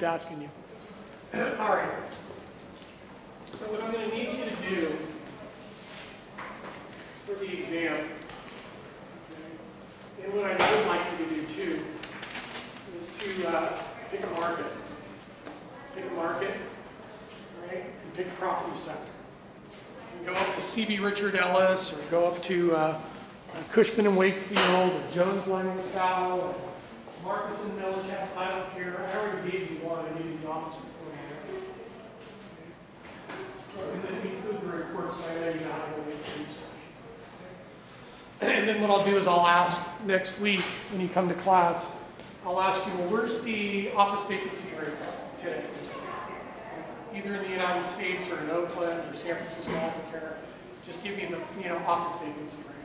asking you. All right. So what I'm going to need you to do for the exam, okay, and what I would like you to do too, is to pick a market. Pick a market, all right, and pick a property sector. And go up to C.B. Richard Ellis, or go up to Cushman and Wakefield, or Jones Lang LaSalle, or Marcus and Millichap. I don't care. I already gave you one. I gave you the office before. And then include the report, so I know you know how to go make research. And then what I'll do is I'll ask next week when you come to class, I'll ask you, well, where's the office vacancy rate today? Either in the United States or in Oakland or San Francisco, I don't care. Just give me the office vacancy rate.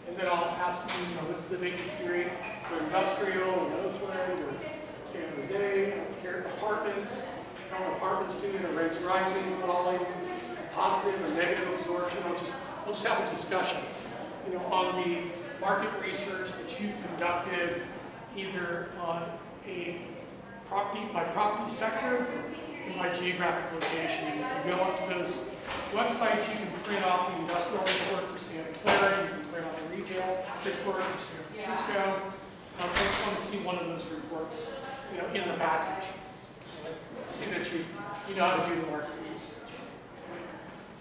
And then I'll ask you, what's the vacancy rate for industrial in Oakland or San Jose? I don't care. Apartments. How apartments doing, are rents rising, falling, positive or negative absorption? We'll just have a discussion, on the market research that you've conducted, either on a property sector and by geographic location. And if you go up to those websites, you can print off the industrial report for Santa Clara, you can print off the retail report for San Francisco. I just want to see one of those reports, in the package. See that you know how to do the market research.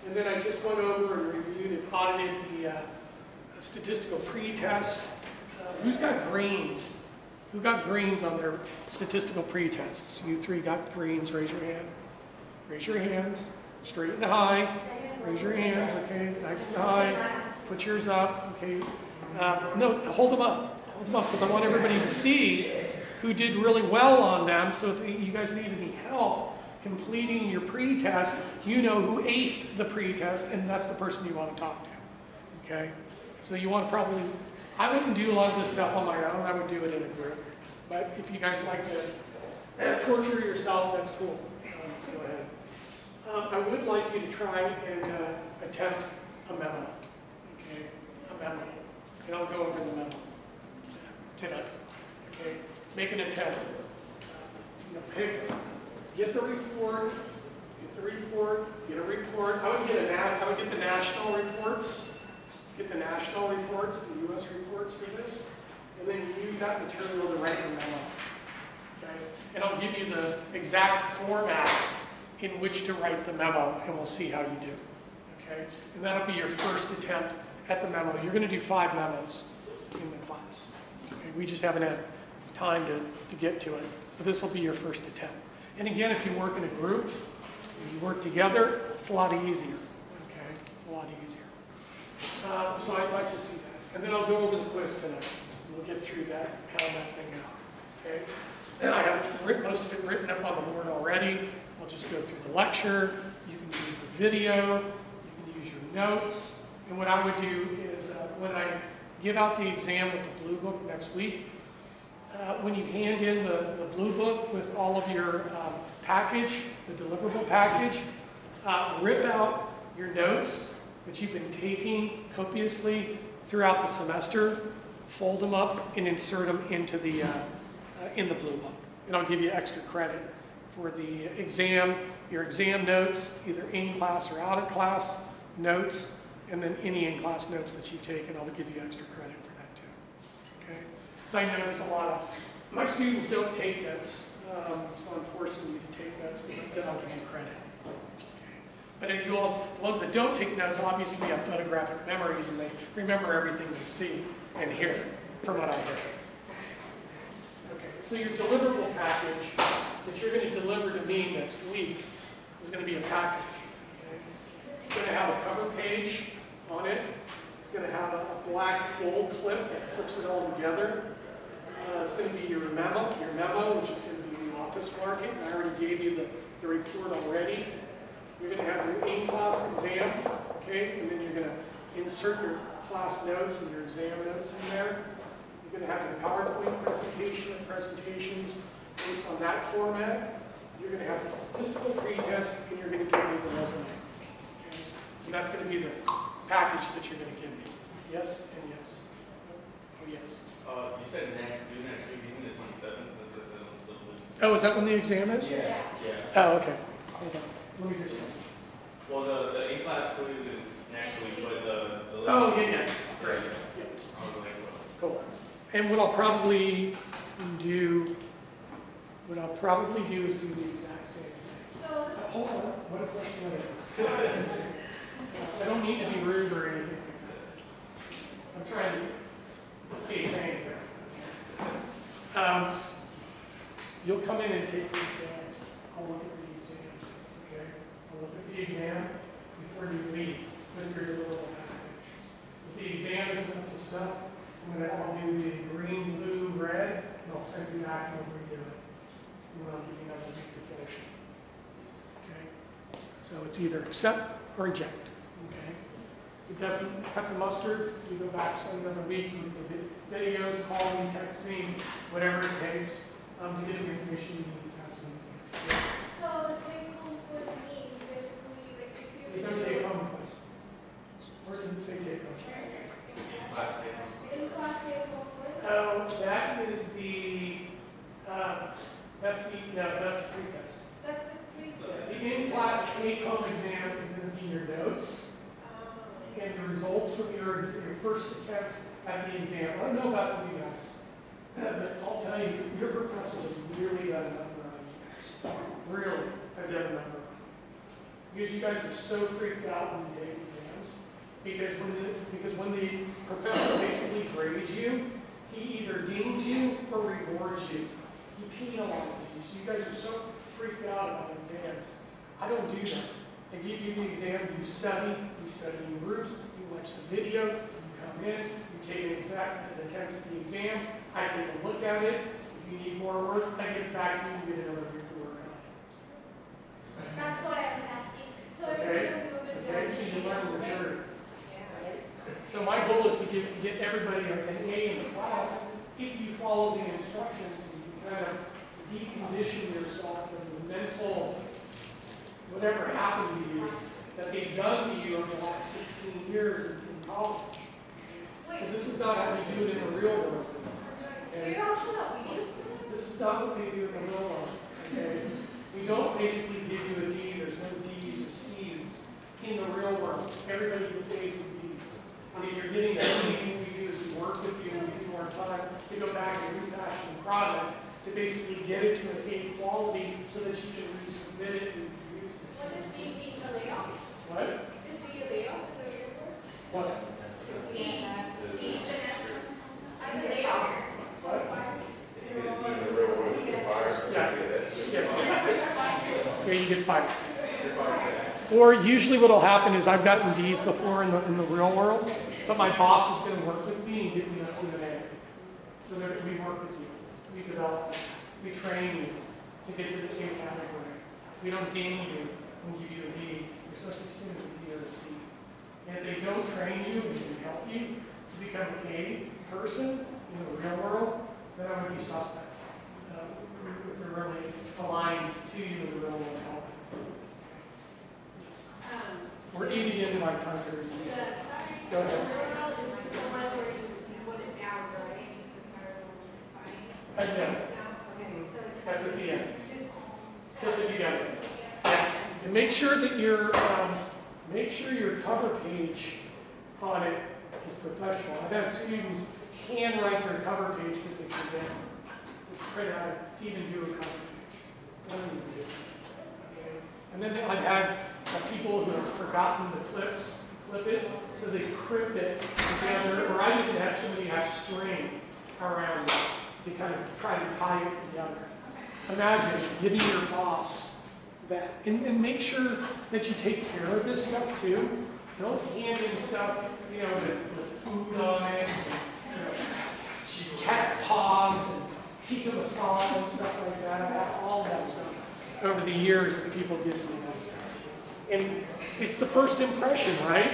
And then I just went over and reviewed and audited the statistical pretest. Who's got greens? Who got greens on their statistical pretests? You three got greens, raise your hand. Raise your hands, straight and high. Raise your hands, okay, nice and high. Put yours up, okay. No, hold them up. Hold them up, because I want everybody to see who did really well on them. So if you guys need any help completing your pretest, you know who aced the pretest, and that's the person you want to talk to. Okay? So you want to I wouldn't do a lot of this stuff on my own. I would do it in a group. But if you guys like to torture yourself, that's cool. Go ahead. I would like you to try and attempt a memo. Okay? A memo. And I'll go over the memo today. Okay? Make an attempt. Get the report. Get a report. I would get the national reports. Get the national reports, the U.S. reports for this, and then you use that material to write the memo. Okay? And I'll give you the exact format in which to write the memo, and we'll see how you do. Okay? And that'll be your first attempt at the memo. You're going to do 5 memos in the class. Okay? We just haven't had time to get to it, but this will be your first attempt. And again, if you work in a group, you work together, it's a lot easier. Okay, it's a lot easier. So I'd like to see that, and then I'll go over the quiz tonight. We'll get through that, pound that thing out. Okay, and I have most of it written up on the board already. I'll just go through the lecture. You can use the video. You can use your notes. And what I would do is when I give out the exam with the blue book next week. When you hand in the blue book with all of your package, the deliverable package, rip out your notes that you've been taking copiously throughout the semester, fold them up, and insert them into the in the blue book. And I'll give you extra credit for the exam, your exam notes, either in class or out of class notes, and then any in-class notes that you've taken. I'll give you extra credit for that too. Okay? I notice a lot of my students don't take notes, so I'm forcing you to take notes because then I'll give you credit. Okay. But you all, the ones that don't take notes obviously have photographic memories and they remember everything they see and hear from what I heard. Okay, so your deliverable package that you're going to deliver to me next week is going to be a package. Okay? It's going to have a cover page on it. It's going to have a black gold clip that clips it all together. It's going to be your memo, which is going to be the office market. I already gave you the report already. You're going to have your in-class exam, okay, and then you're going to insert your class notes and your exam notes in there. You're going to have your PowerPoint presentation and presentations based on that format. You're going to have the statistical pretest, and you're going to give me the resume. Okay? And that's going to be the package that you're going to give me. Yes and yes. Oh, yes. You said next week, you mean the 27th? Oh, is that when the exam is? Yeah. Oh, okay. Hold on. Let me just. Well, the in-class quiz is next week, but the Oh, yeah. Great. Yeah. I was like, Cool. And what I'll probably do is do the exact same thing. So, Hold on. What a question. I don't need to be rude or anything. I'm trying to stay sane here. You'll come in and take the exam. I'll look at the exam. Okay? I'll look at the exam before you leave. Put your little package. If the exam isn't up to snuff, I'll do the green, blue, red, and I'll send you back and we'll redo it. And then I'll give you another week to finish it. Okay? So it's either accept or reject. Okay? If it doesn't cut the mustard, you go back, spend another week, you look at videos, call me, text me, whatever it takes to get the information you need to pass on. so the take home quiz means basically like if you. There's no take home quiz. Where does it say take home? In class take home quiz. Oh, that is that's the pretest. That's the three. The in-class take-home exam is going to be your notes and the results from your first attempt at the exam. I don't know about you guys, but I'll tell you, your professors have really done a number on you guys. Really have done a number on you. Because you guys are so freaked out when you take exams. Because when the professor basically grades you, he either deems you or rewards you. He penalizes you. So you guys are so freaked out about exams. I don't do that. I give you the exam, you study in groups, you watch the video, you come in, you take an attempt at the exam, I take a look at it. If you need more work, I get it back to you and get another week to work on it. That's what I'm asking. So Okay? Okay, so you learn the maturity. So my goal is to get everybody an A in the class if you follow the instructions and you kind of decondition yourself from the mental, whatever happened to you, that they've done to you over the last 16 years in college. Because this is not how we do it in the real world. Okay? This is not what they do in the real world. Okay? We don't basically give you a D. There's no D's or C's in the real world. Everybody gets A's and B's. And if you're getting a D, what we do is we work with you and give you more time to go back and refashion the product to basically get it to an A quality so that you can resubmit it and use it. What is the layout? What? Is the layout the report? What? The layout. What? Yeah, you get 5. Or usually what will happen is I've gotten D's before in the real world, but my boss is going to work with me and get me up to an A. So that we work with you, we develop, we train you to get to the A category. We don't game you and give you a D. There's no such thing as a D or a C. And if they don't train you and help you to become an A person in the real world, then I would be suspect. They're really aligned to you in the real world help. We're eating into my time here. Go ahead. That's at the end. Put it together. And make sure that your cover page on it is professional. I've had students handwrite their cover page because they forget to print out to even do a cover page. Don't even do it. Okay? And then I've had people who have forgotten the clip it, so they crimp it together, or I even had somebody have string around it to kind of try to tie it together. Imagine giving your boss that, and make sure that you take care of this stuff too. Don't hand in stuff, with food on it, and, cat paws, and tikka masala and stuff like that. I've had all that stuff over the years that people give me that stuff. And it's the first impression, right?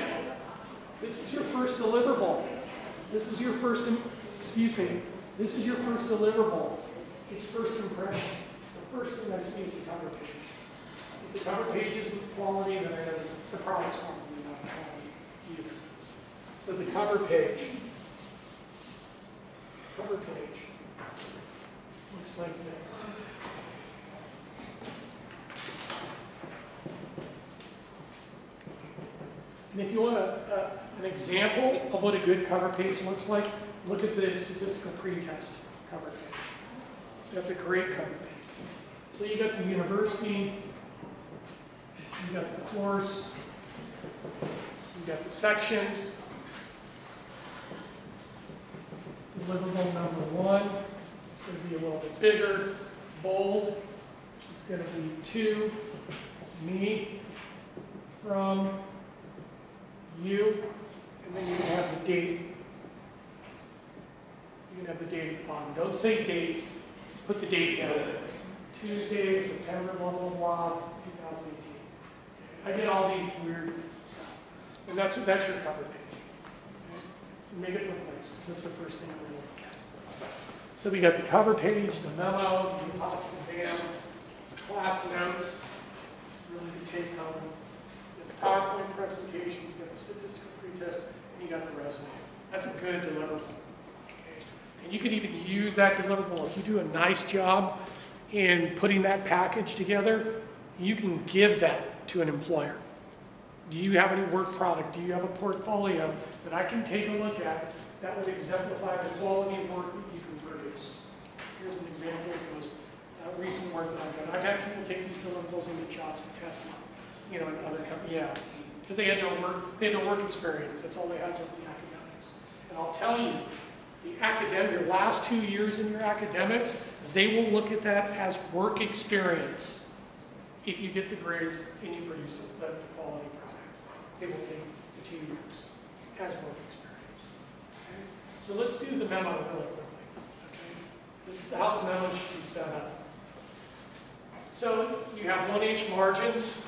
This is your first deliverable. This is your first deliverable. It's first impression. The first thing I see is the cover page. If the cover page isn't quality, then the product's probably not quality either. So the cover page looks like this. And if you want an example of what a good cover page looks like, look at the statistical pretest cover page. That's a great cover page. So you got the university, you got the course, you got the section, deliverable number 1, it's going to be a little bit bigger, bold, it's going to be to, me, from, you, and then you can have the date. You can have the date at the bottom. Don't say date, put the date down. Tuesday, September, blah, blah, blah, 2018. I get all these weird stuff. And that's your cover page. Okay? Make it look nice, because that's the first thing I'm going to look at. So we got the cover page, the memo, the class exam, class notes, really the take home. You got the PowerPoint presentations, you got the statistical pretest, and you got the resume. That's a good deliverable. Okay? And you could even use that deliverable if you do a nice job in putting that package together. You can give that to an employer. Do you have any work product? Do you have a portfolio that I can take a look at that would exemplify the quality of work that you can produce? Here's an example of those recent work that I've done. I've had people take these deliverables and get jobs at Tesla, in other companies. Yeah, because they had no work experience. That's all they had was the academics. And I'll tell you, your last 2 years in your academics, they will look at that as work experience if you get the grades and you produce the quality product. They will take the 2 years as work experience. Okay? So let's do the memo really quickly. Okay? This is how the memo should be set up. So you have 1-inch margins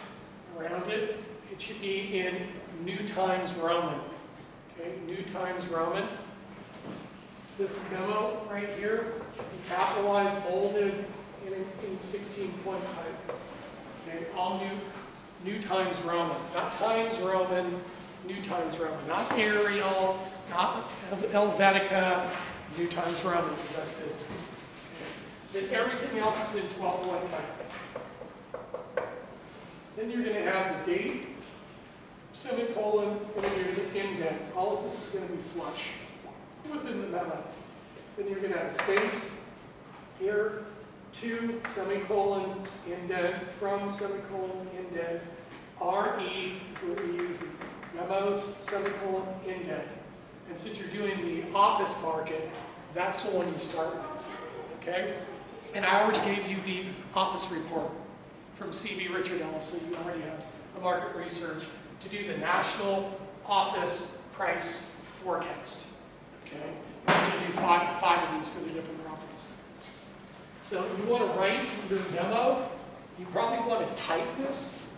around it. It should be in New Times Roman. Okay, New Times Roman. This memo right here should be capitalized, bolded, in 16-point type. Okay, all New Times Roman. Not Times Roman, New Times Roman. Not Arial, not Helvetica, New Times Roman, because that's business. Okay. Then everything else is in 12-point type. Then you're going to have the date, semicolon, and then you're going to indent. All of this is going to be flush within the memo. Then you're going to have space here, to, semicolon, indent, from, semicolon, indent, RE is what we use in memos, semicolon, indent. And since you're doing the office market, that's the one you start with, okay? And I already gave you the office report from C.B. Richard Ellis, so you already have the market research to do the national office price forecast, okay? I'm going to do five of these for the different properties. So you want to write your demo, you probably want to type this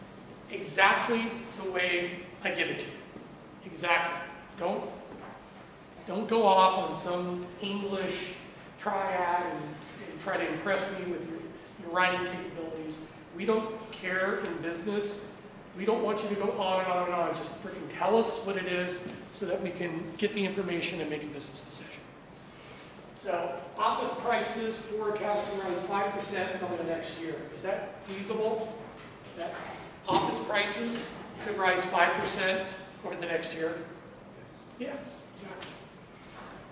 exactly the way I give it to you. Exactly. Don't go off on some English triad and try to impress me with your writing capabilities. We don't care in business. We don't want you to go on and on and on. Just freaking tell us what it is so that we can get the information and make a business decision. So, office prices forecast to rise 5% over the next year. Is that feasible? That office prices could rise 5% over the next year? Yeah, exactly.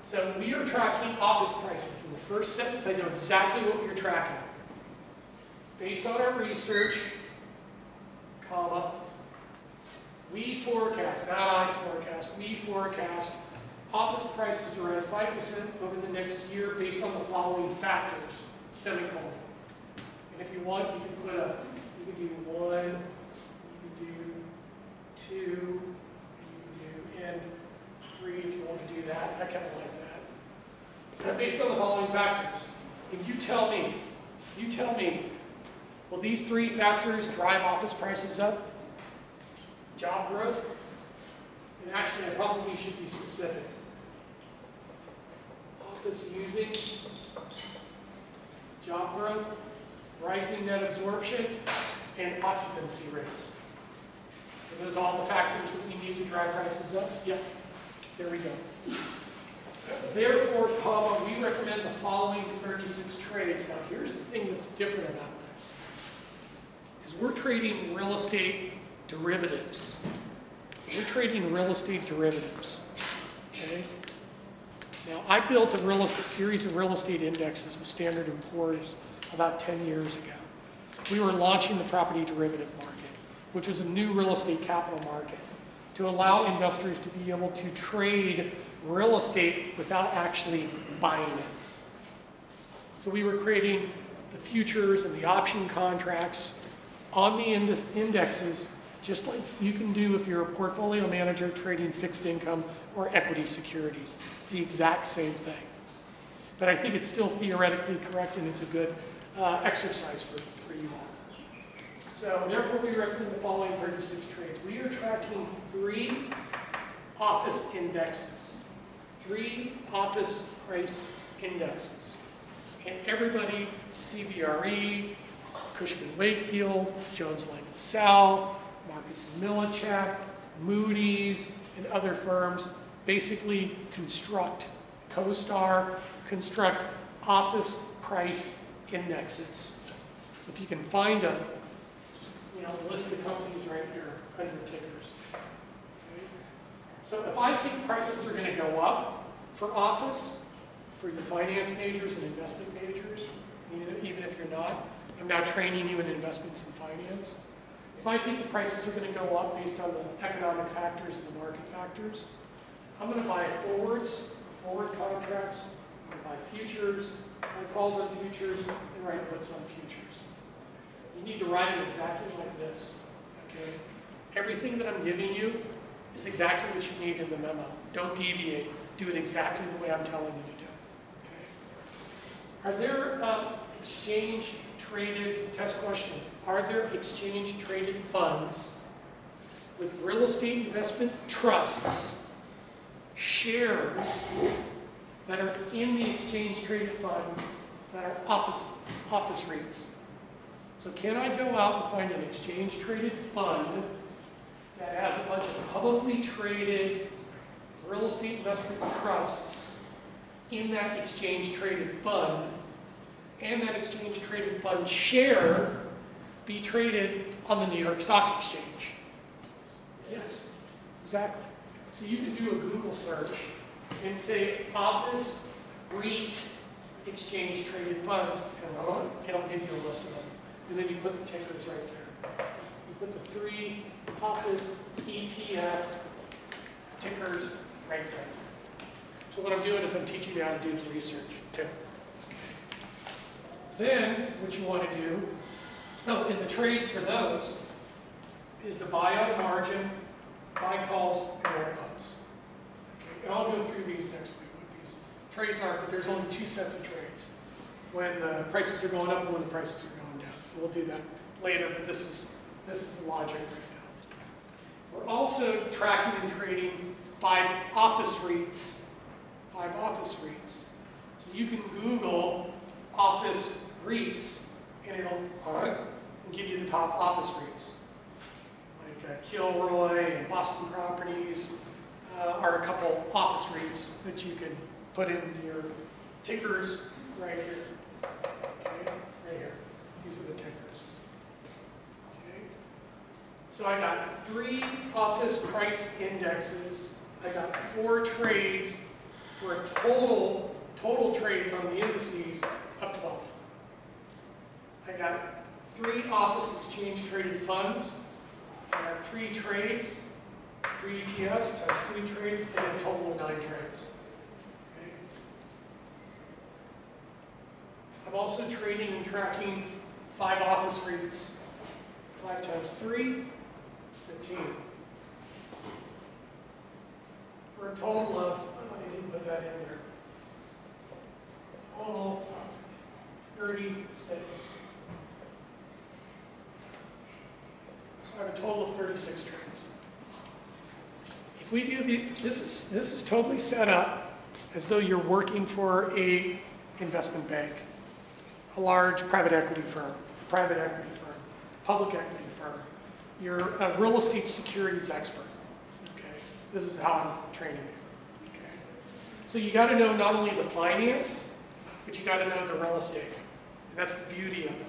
So we are tracking office prices. In the first sentence, I know exactly what we are tracking. Based on our research, comma, we forecast, not I forecast, we forecast office prices to rise 5% over the next year based on the following factors, semicolon. And if you want, you can put you can do 1, you can do 2, you can do N 3 if you want to do that. I kind of like that. And based on the following factors. If you tell me, will these 3 factors drive office prices up? Job growth? And actually, I probably should be specific. Office using, job growth, rising net absorption, and occupancy rates. Are those all the factors that we need to drive prices up? Yep. There we go. Therefore, comma, we recommend the following 36 trades. Now, here's the thing that's different about this. Is we're trading real estate derivatives. we're trading real estate derivatives. Okay? Now, I built a series of real estate indexes with Standard & Poor's about 10 years ago. We were launching the property derivative market, which was a new real estate capital market, to allow investors to be able to trade real estate without actually buying it. So we were creating the futures and the option contracts on the indexes, just like you can do if you're a portfolio manager trading fixed income or equity securities. It's the exact same thing. But I think it's still theoretically correct, and it's a good exercise for you all. So therefore, we recommend the following 36 trades. We are tracking 3 office indexes, 3 office price indexes. And everybody, CBRE, Cushman Wakefield, Jones Lang LaSalle, Marcus and Millichap, Moody's, and other firms basically construct office price indexes. So if you can find them, just, list the companies right here under tickers. Okay? So if I think prices are going to go up for office, for your finance majors and investment majors, even if you're not, I'm now training you in investments and finance. If I think the prices are going to go up based on the economic factors and the market factors, I'm going to buy forwards, forward contracts, I'm going to buy futures, write calls on futures, and write puts on futures. You need to write it exactly like this, okay? Everything that I'm giving you is exactly what you need in the memo. Don't deviate. Do it exactly the way I'm telling you to do it, okay? Are there exchange-traded, test question, are there exchange-traded funds with real estate investment trusts, shares that are in the exchange-traded fund that are office REITs? So can I go out and find an exchange-traded fund that has a bunch of publicly traded real estate investment trusts in that exchange-traded fund, and that exchange-traded fund share be traded on the New York Stock Exchange? Yes, exactly. So you can do a Google search and say office REIT exchange-traded funds, and it'll give you a list of them. And then you put the tickers right there. You put the 3 office ETF tickers right there. So what I'm doing is I'm teaching you how to do the research too. Then what you want to do, and the trades for those is the buy on margin, buy calls, and write puts. Okay, and I'll go through these next week, what these trades are, but there's only 2 sets of trades. When the prices are going up and when the prices are going down. We'll do that later, but this is the logic right now. We're also tracking and trading 5 office REITs. 5 office REITs. So you can Google office REITs, and it'll give you the top office REITs. Like Kilroy and Boston Properties are a couple office REITs that you can put into your tickers right here. Okay, right here. These are the tickers. Okay. So I got 3 office price indexes. I got 4 trades for a total trades on the indices of 12. I got 3 office exchange traded funds. I got 3 trades, 3 ETFs times 3 trades, I get a total of 9 trades. Okay. I'm also trading and tracking 5 office REITs. 5 times 3, 15. For a total of, I didn't put that in there. Total 36. So I have a total of 36 trades. If we do this is totally set up as though you're working for a investment bank, a large private equity firm, public equity firm. You're a real estate securities expert. Okay, this is how I'm training you. Okay, so you got to know not only the finance, but you got to know the real estate, and that's the beauty of it.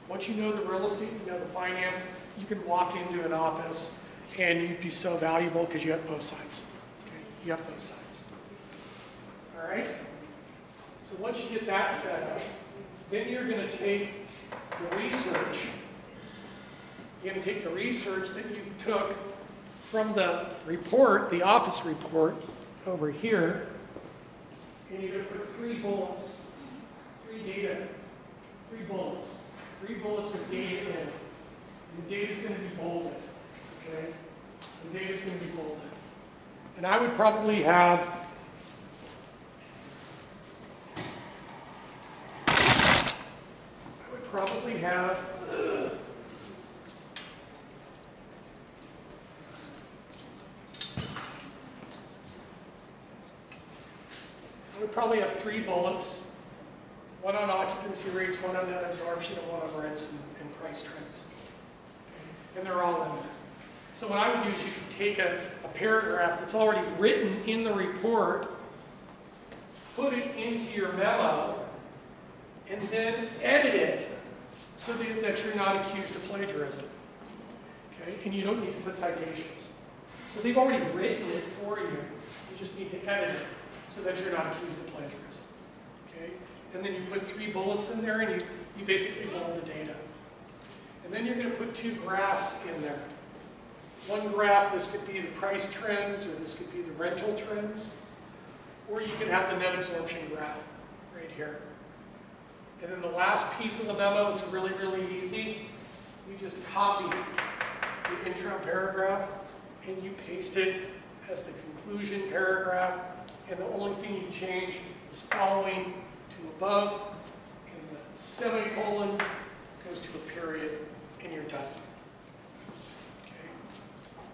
Once you know the real estate, you know the finance, you can walk into an office and you'd be so valuable because you have both sides. Okay? You have both sides. All right? So once you get that set up, then you're going to take the research. You're going to take the research that you took from the report, the office report, over here, and you're going to put 3 bullets, 3 bullets with data in. And the data's going to be bolded. Okay? The data's going to be bolded. And I would probably have probably have 3 bullets, one on occupancy rates, one on net absorption, and one on rents and price trends. Okay? And they're all in there. So what I would do is you could take a paragraph that's already written in the report, put it into your memo, and then edit it so that you're not accused of plagiarism. Okay? And you don't need to put citations. So they've already written it for you. You just need to edit it so that you're not accused of plagiarism. Okay? And then you put 3 bullets in there, and you basically bold the data. And then you're going to put 2 graphs in there. One graph, this could be the price trends, or this could be the rental trends, or you could have the net absorption graph right here. And then the last piece of the memo, it's really, really easy. You just copy the intro paragraph, and you paste it as the conclusion paragraph. And the only thing you change is following to above, and the semicolon goes to a period, and you're done. Okay.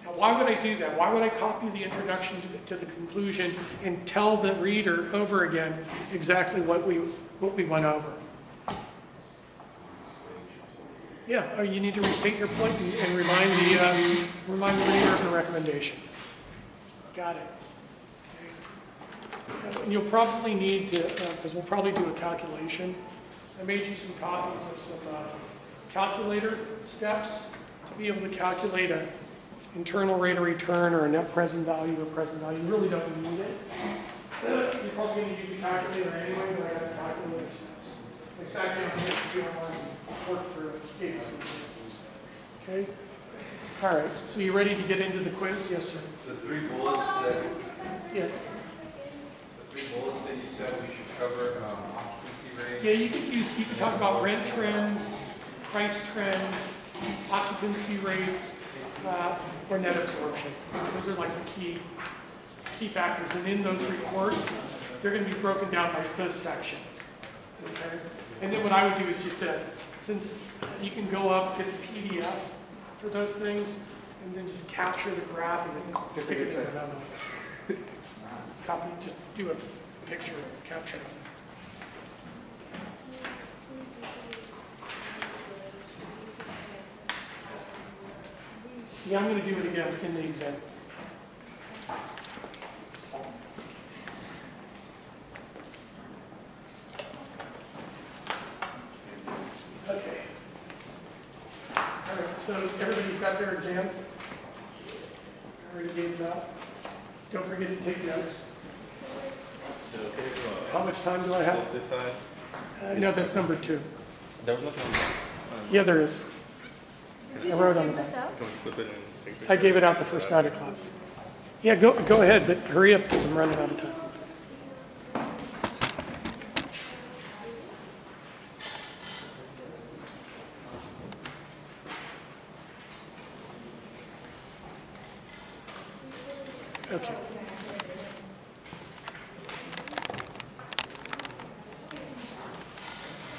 Now, why would I do that? Why would I copy the introduction to the conclusion and tell the reader over again exactly what we went over? Yeah, you need to restate your point and remind the reader of the recommendation. Got it. And you'll probably need to, because we'll probably do a calculation. I made you some copies of some calculator steps to be able to calculate an internal rate of return or a net present value or present value. You really don't need it. You're probably going to use a calculator anyway, but I have calculator steps. I sat down and worked through it, gave you some examples. Okay? All right, so you ready to get into the quiz? Yes, sir. The 3 bullets that... Yeah. 3 bullets that you said we should cover, occupancy rate. Yeah, you could talk about rent trends, price trends, occupancy rates, or net absorption. Those are like the key factors. And in those reports, they're going to be broken down by those sections. Okay? And then what I would do is just since you can go up, get the PDF for those things, and then just capture the graph and then stick it in the memo. Copy, just do a picture, capture. Yeah, I'm going to do it again in the exam. Okay. All right, so everybody's got their exams? I already gave it out. Don't forget to take notes. How much time do I have? This side? No, that's number 2. There was nothing on that. Yeah, there is. Did you I wrote just on give the this out? Can we flip it and take pictures? I gave it out the first night of class. Yeah, go ahead, but hurry up because I'm running out of time. Okay.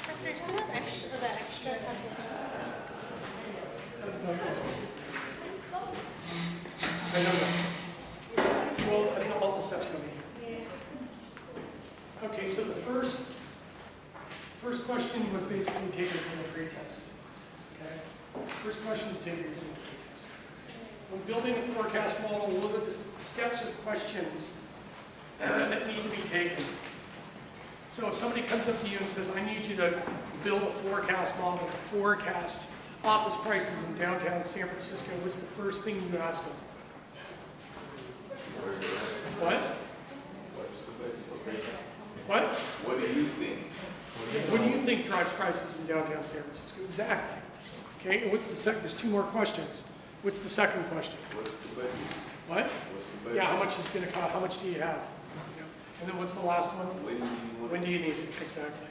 Professor, do you have extra of that extra? I know that. Well, I think all the steps will be here. Okay, so the first question was basically taken from the pretest. Okay? First question is taken from the pretest. When building a forecast model, look at the steps or questions that need to be taken. So if somebody comes up to you and says, I need you to build a forecast model to forecast office prices in downtown San Francisco, what's the first thing you ask them? What? What's the budget? What? What do you think? What do you think drives prices in downtown San Francisco? Exactly. Okay, and what's the second? There's two more questions. What's the second question? What's the budget? What? What's the budget? Yeah, how much is going to cost? How much do you have? You know, and then what's the last one? When do you want? When do you need it? Exactly.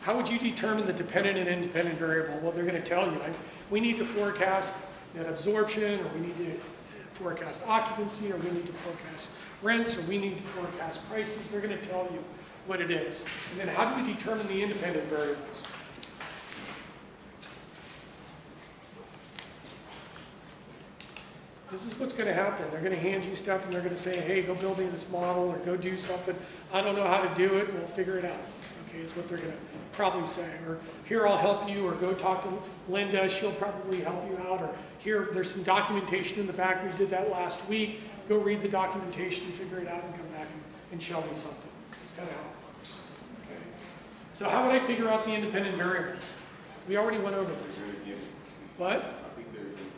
How would you determine the dependent and independent variable? Well, they're going to tell you, right? We need to forecast net absorption, or we need to forecast occupancy, or we need to forecast rents, or we need to forecast prices. They're going to tell you what it is. And then how do we determine the independent variables? This is what's going to happen. They're going to hand you stuff and they're going to say, hey, go build me this model or go do something. I don't know how to do it. We'll figure it out. Okay, is what they're going to probably say. Or here, I'll help you, or go talk to Linda. She'll probably help you out. Or here, there's some documentation in the back. We did that last week. Go read the documentation, figure it out, and come back and show me something. That's kind of how it works. Okay. So how would I figure out the independent variables? We already went over this. They're gonna give it. What? I think they're gonna give it.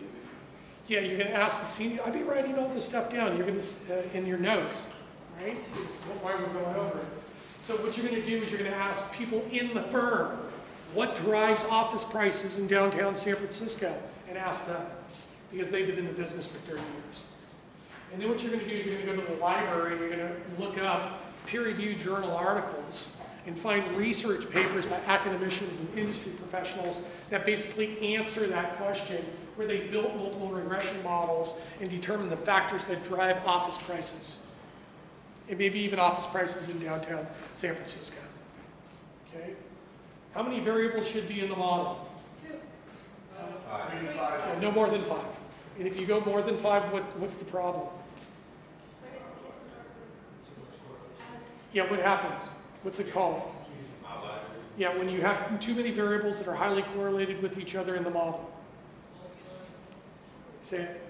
Yeah, you're going to ask the senior. I'll be writing all this stuff down. You're going to, in your notes, right? This is why we're going over it. So what you're going to do is you're going to ask people in the firm, what drives office prices in downtown San Francisco? And ask them, because they've been in the business for 30 years. And then what you're going to do is you're going to go to the library and you're going to look up peer-reviewed journal articles and find research papers by academicians and industry professionals that basically answer that question, where they built multiple regression models and determine the factors that drive office prices. And maybe even office prices in downtown San Francisco. Okay? How many variables should be in the model? 2. No more than 5. And if you go more than 5, what's the problem? Yeah, what happens? What's it called? Yeah, when you have too many variables that are highly correlated with each other in the model. Say it.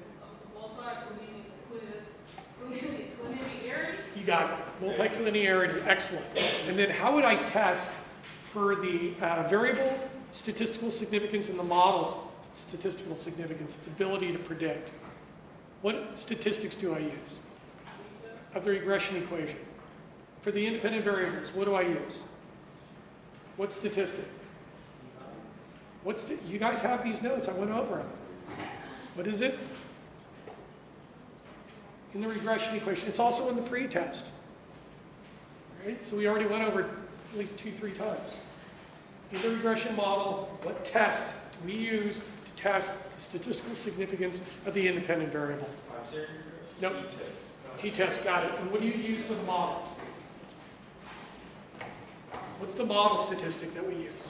Multi-collinearity? You got it. Multicollinearity. Excellent. And then how would I test for the variable statistical significance in the model's statistical significance, its ability to predict? What statistics do I use of the regression equation? For the independent variables, what do I use? What statistic? You guys have these notes. I went over them. What is it? In the regression equation. It's also in the pre-test. Right? So we already went over it at least 2-3 times. In the regression model, what test do we use to test the statistical significance of the independent variable? Nope. T-test, got it. And what do you use for the model? What's the model statistic that we use?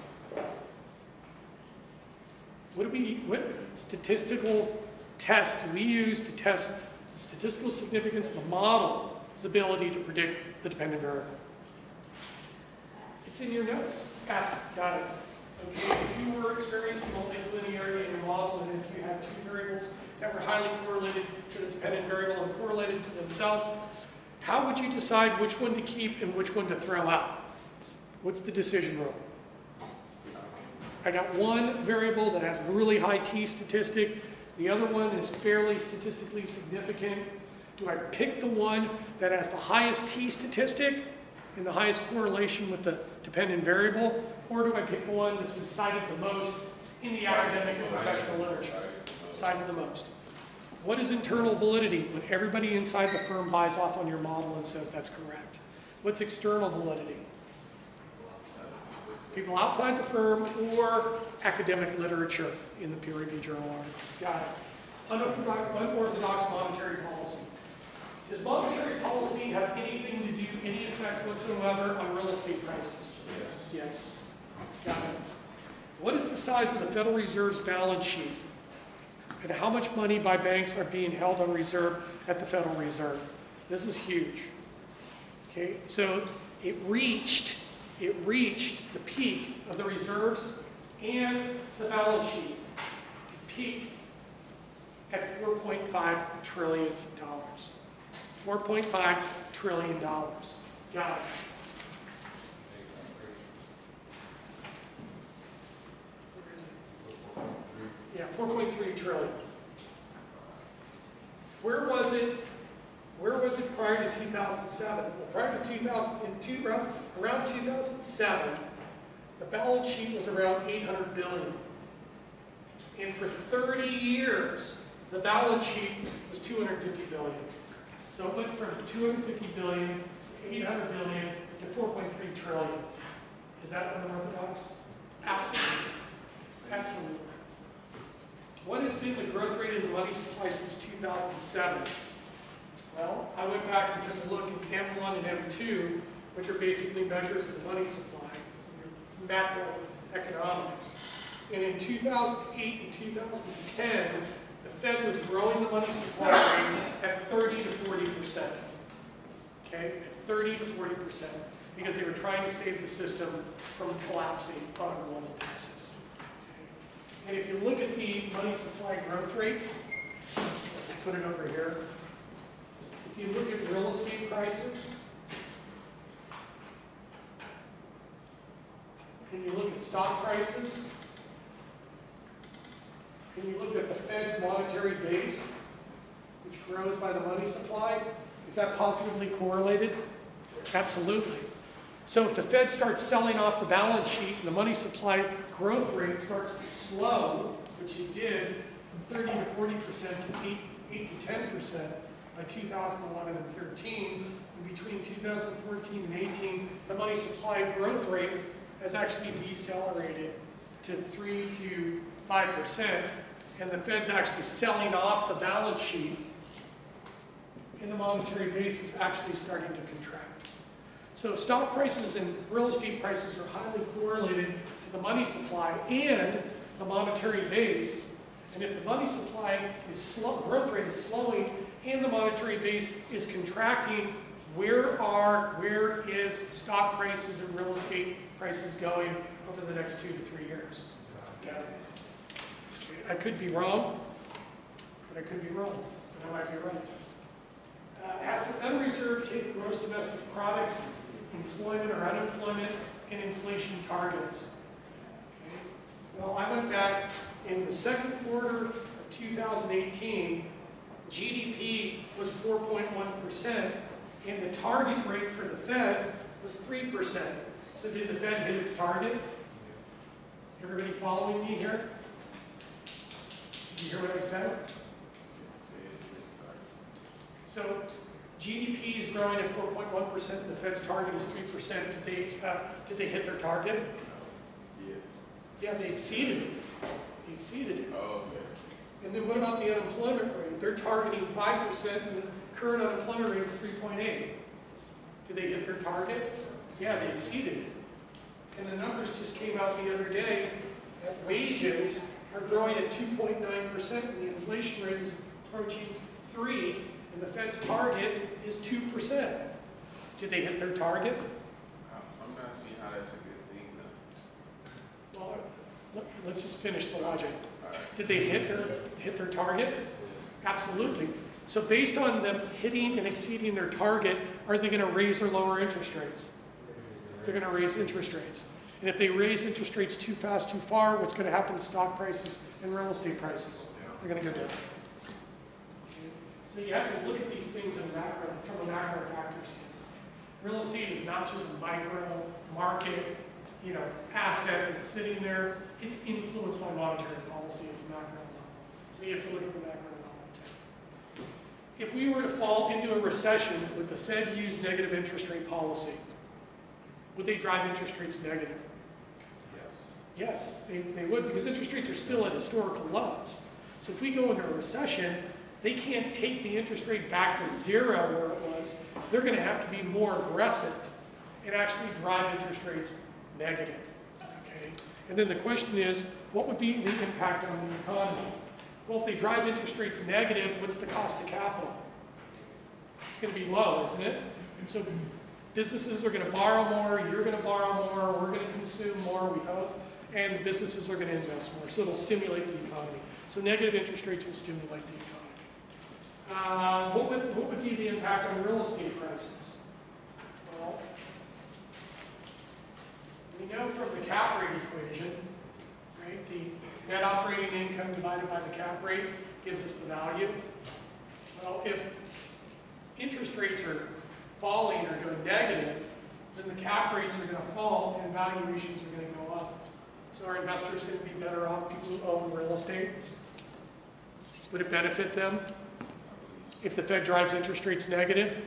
What statistical test do we use to test the statistical significance of the model's ability to predict the dependent variable? It's in your notes. Got it. Okay, if you were experiencing multilinearity in your model, and if you had 2 variables that were highly correlated to the dependent variable and correlated to themselves, how would you decide which one to keep and which one to throw out? What's the decision rule? I got one variable that has a really high t statistic. The other one is fairly statistically significant. Do I pick the one that has the highest t statistic and the highest correlation with the dependent variable? Or do I pick the one that's been cited the most in the academic and professional literature? Cited the most. What is internal validity? When everybody inside the firm buys off on your model and says that's correct. What's external validity? People outside the firm or academic literature in the peer-reviewed journal articles. Got it. Unorthodox monetary policy. Does monetary policy have anything to do, any effect whatsoever on real estate prices? Yes. Got it. What is the size of the Federal Reserve's balance sheet? And how much money by banks are being held on reserve at the Federal Reserve? This is huge. Okay, so it reached the peak of the reserves and the balance sheet. It peaked at $4.5 trillion. $4.5 trillion. Got it. Where is it? Yeah, 4.3 trillion. Where was it prior to 2007? Well, prior to 2002, around 2007, the balance sheet was around 800 billion. And for 30 years, the balance sheet was 250 billion. So it went from 250 billion, 800 billion, to 4.3 trillion. Is that unorthodox? Absolutely. Absolutely. What has been the growth rate in the money supply since 2007? Well, I went back and took a look at M1 and M2, which are basically measures of the money supply, macroeconomics. And in 2008 and 2010, the Fed was growing the money supply rate at 30 to 40%. Okay, at 30 to 40%, because they were trying to save the system from collapsing on a global basis. Okay. And if you look at the money supply growth rates, I'll put it over here. If you look at real estate prices, and you look at stock prices, and you look at the Fed's monetary base, which grows by the money supply, is that positively correlated? Absolutely. So if the Fed starts selling off the balance sheet and the money supply growth rate starts to slow, which it did from 30 to 40% to 8 to 10% by 2011 and 13, and between 2014 and 18, the money supply growth rate has actually decelerated to 3 to 5%, and the Fed's actually selling off the balance sheet, and the monetary base is actually starting to contract. So if stock prices and real estate prices are highly correlated to the money supply and the monetary base, and if the money supply is slow, growth rate is slowing, and the monetary base is contracting, where is stock prices and real estate prices going over the next 2 to 3 years? Okay. I could be wrong, but I could be wrong, but I might be right. Has the Federal Reserve hit gross domestic product, employment or unemployment, and inflation targets? Okay. Well, I went back in the second quarter of 2018, GDP was 4.1%, and the target rate for the Fed was 3%. So did the Fed hit its target? Everybody following me here? Did you hear what I said? So GDP is growing at 4.1%, and the Fed's target is 3%. Did they hit their target? Yeah, they exceeded it. They exceeded it. Oh, okay. And then what about the unemployment rate? They're targeting 5%, and the current unemployment rate is 3.8. Did they hit their target? Yeah, they exceeded it. And the numbers just came out the other day that wages are growing at 2.9%, and the inflation rate is approaching 3%, and the Fed's target is 2%. Did they hit their target? I'm not seeing how that's a good thing, though. Well, let's just finish the logic. All right. Did they hit their target? Absolutely. So based on them hitting and exceeding their target, are they going to raise or lower interest rates? They're going to raise interest rates. And if they raise interest rates too fast, too far, what's going to happen to stock prices and real estate prices? They're going to go down. So you have to look at these things in macro, from a macro factor standpoint. Real estate is not just a micro market, asset that's sitting there. It's influenced by monetary policy at the macro level. So you have to look at the macro level too. If we were to fall into a recession, would the Fed use negative interest rate policy? Would they drive interest rates negative? Yes, they would, because interest rates are still at historical lows. So if we go into a recession, they can't take the interest rate back to zero where it was. They're going to have to be more aggressive and actually drive interest rates negative. Okay? And then the question is, what would be the impact on the economy? Well, if they drive interest rates negative, what's the cost of capital? It's going to be low, isn't it? So businesses are going to borrow more, you're going to borrow more, we're going to consume more, we hope, and the businesses are going to invest more. So it'll stimulate the economy. So negative interest rates will stimulate the economy. What would be the impact on real estate prices? Well, we know from the cap rate equation, right, net operating income divided by the cap rate gives us the value. Well, if interest rates are falling or going negative, then the cap rates are going to fall and valuations are going to go up. So are investors going to be better off, people who own real estate? Would it benefit them if the Fed drives interest rates negative?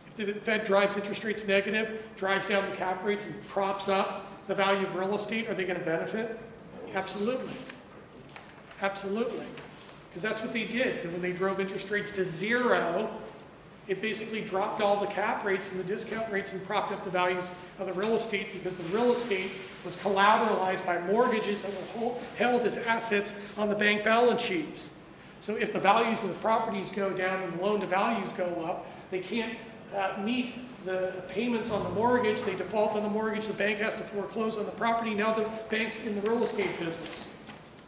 If the Fed drives interest rates negative, drives down the cap rates and props up the value of real estate, are they going to benefit? Absolutely. Absolutely. Because that's what they did. And when they drove interest rates to zero, it basically dropped all the cap rates and the discount rates and propped up the values of the real estate, because the real estate was collateralized by mortgages that were held as assets on the bank balance sheets. So if the values of the properties go down and the loan to values go up, they can't meet the payments on the mortgage, they default on the mortgage, the bank has to foreclose on the property. Now the bank's in the real estate business,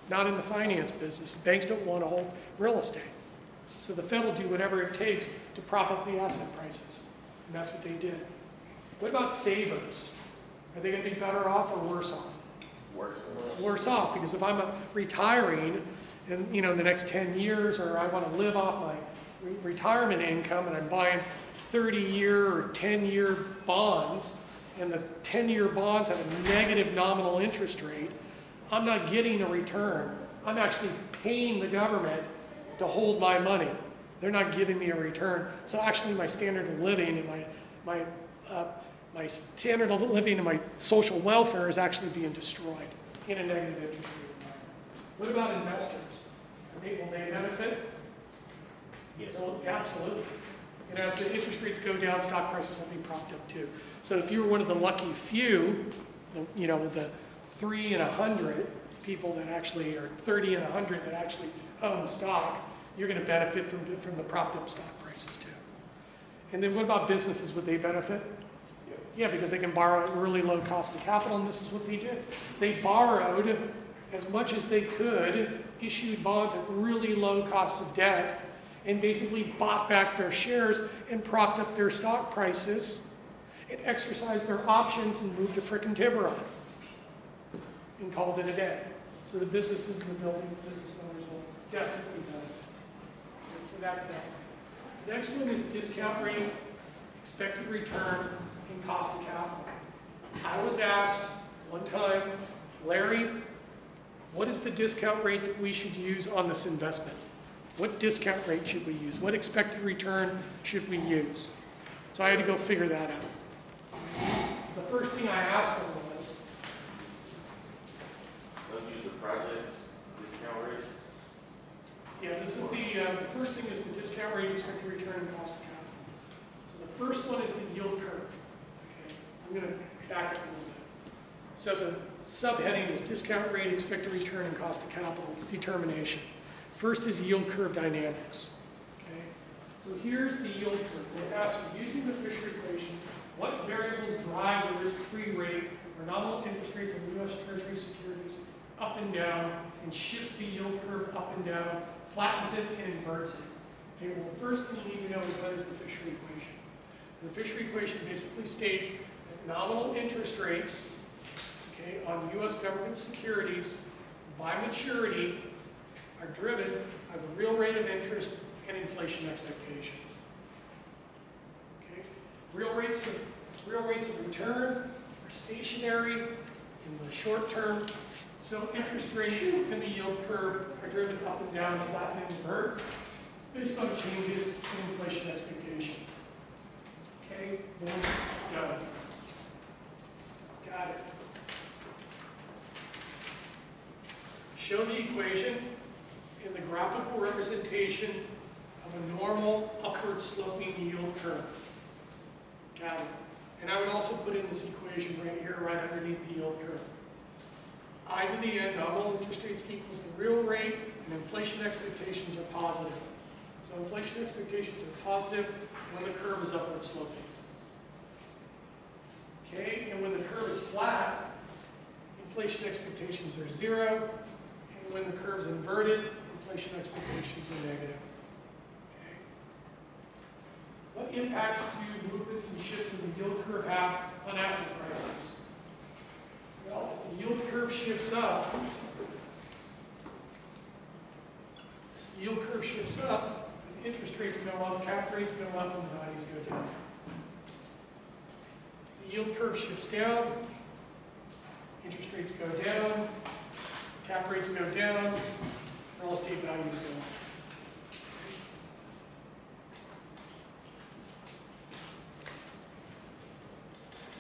not in the finance business. The banks don't want to hold real estate. So the Fed will do whatever it takes to prop up the asset prices. And that's what they did. What about savers? Are they going to be better off or worse off? Worse off, because if I'm retiring in the next 10 years, or I want to live off my retirement income and I'm buying 30-year or 10-year bonds, and the 10-year bonds have a negative nominal interest rate, I'm not getting a return. I'm actually paying the government to hold my money. They're not giving me a return. So actually my standard of living and my standard of living and my social welfare is actually being destroyed in a negative interest rate environment. What about investors? Will they benefit? Yes. Well, absolutely. And as the interest rates go down, stock prices will be propped up too. So if you're one of the lucky few, the 3 in 100 people that actually, or 30 in 100 that actually own stock, you're going to benefit from the propped up stock prices too. And then what about businesses? Would they benefit? Yeah, because they can borrow at really low cost of capital, and this is what they did. They borrowed as much as they could, issued bonds at really low costs of debt, and basically bought back their shares and propped up their stock prices and exercised their options and moved to frickin' Tiburon and called it a day. So the businesses and the building business owners will definitely benefit. So that's that. The next one is discount rate, expected return, and cost of capital. I was asked one time, Larry, what is the discount rate that we should use on this investment? What discount rate should we use? What expected return should we use? So I had to go figure that out. So the first thing I asked him was, Let's use the project discount rate. yeah, this is the first thing is the discount rate, expected return, and cost of capital. So the first one is the yield curve. Okay, I'm going to back up a little bit. So the subheading is discount rate, expected return, and cost of capital determination. First is yield curve dynamics. Okay, so here's the yield curve. We're asked, using the Fisher equation, what variables drive the risk-free rate or nominal interest rates of U.S. Treasury securities up and down, and shifts the yield curve up and down, flattens it, and inverts it. Okay, well, the first thing you need to know is what is the Fisher equation. The Fisher equation basically states that nominal interest rates, okay, on U.S. government securities by maturity are driven by the real rate of interest and inflation expectations. Okay, real rates of return are stationary in the short term. So interest rates in the yield curve are driven up and down, flatten and invert, based on changes in inflation expectations. Okay, boom, done. Got it. Show the equation in the graphical representation of a normal upward sloping yield curve. Got it. And I would also put in this equation right here, right underneath the yield curve. I to the n, nominal interest rates equals the real rate, and inflation expectations are positive. So inflation expectations are positive when the curve is upward sloping. Okay, and when the curve is flat, inflation expectations are 0, and when the curve is inverted, inflation expectations are negative. Okay. What impacts do movements and shifts in the yield curve have on asset prices? Well, if the yield curve shifts up, The yield curve shifts up, and interest rates go up, cap rates go up, and values go down. The yield curve shifts down, interest rates go down, cap rates go down, real estate values go up.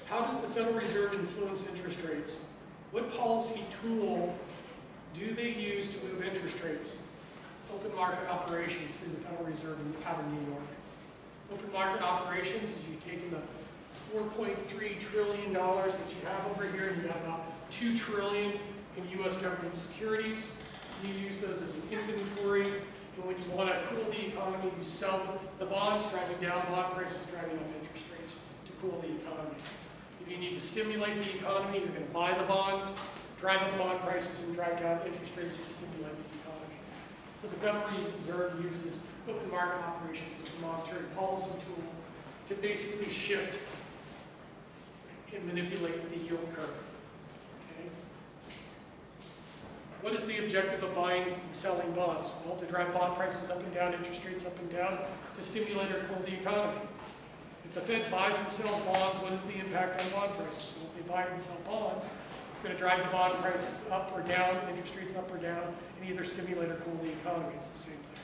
How does the Federal Reserve influence interest rates? What policy tool do they use to move interest rates? Open market operations through the Federal Reserve out of New York. Open market operations is you taking the $4.3 trillion that you have over here, and you have about $2 trillion in U.S. government securities. You use those as an inventory, and when you want to cool the economy, you sell the bonds, driving down bond prices, driving up interest rates to cool the economy. If you need to stimulate the economy, you're going to buy the bonds, drive up bond prices, and drive down interest rates to stimulate the economy. So the Federal Reserve uses open market operations as a monetary policy tool to basically shift and manipulate the yield curve. Okay? What is the objective of buying and selling bonds? Well, to drive bond prices up and down, interest rates up and down, to stimulate or cool the economy. If the Fed buys and sells bonds, what is the impact on bond prices? Well, if they buy and sell bonds, it's going to drive the bond prices up or down, interest rates up or down, and either stimulate or cool the economy. It's the same thing.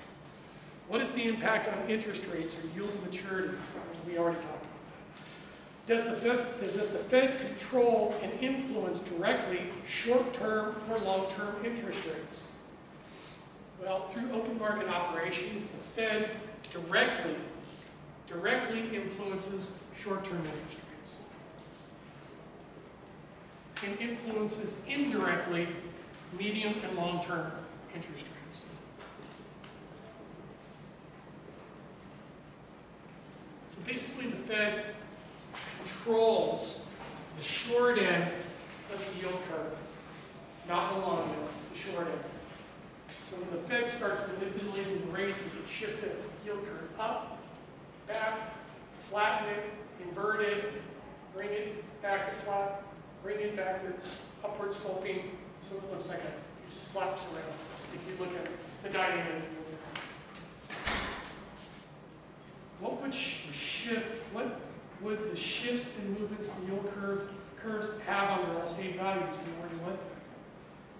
What is the impact on interest rates or yield maturities? We already talked about that. Does the Fed control and influence directly short-term or long-term interest rates? Well, through open market operations, the Fed directly influences short-term interest rates and influences indirectly medium and long-term interest rates. So basically the Fed controls the short end of the yield curve, not the long end, the short end. So when the Fed starts manipulating the rates, it can shift the yield curve up, back, flatten it, invert it, bring it back to flat, bring it back to upward sloping, so it looks like it just flaps around if you look at the dynamic. What would what would the shifts and movements in yield curves have on real estate values? We already went through.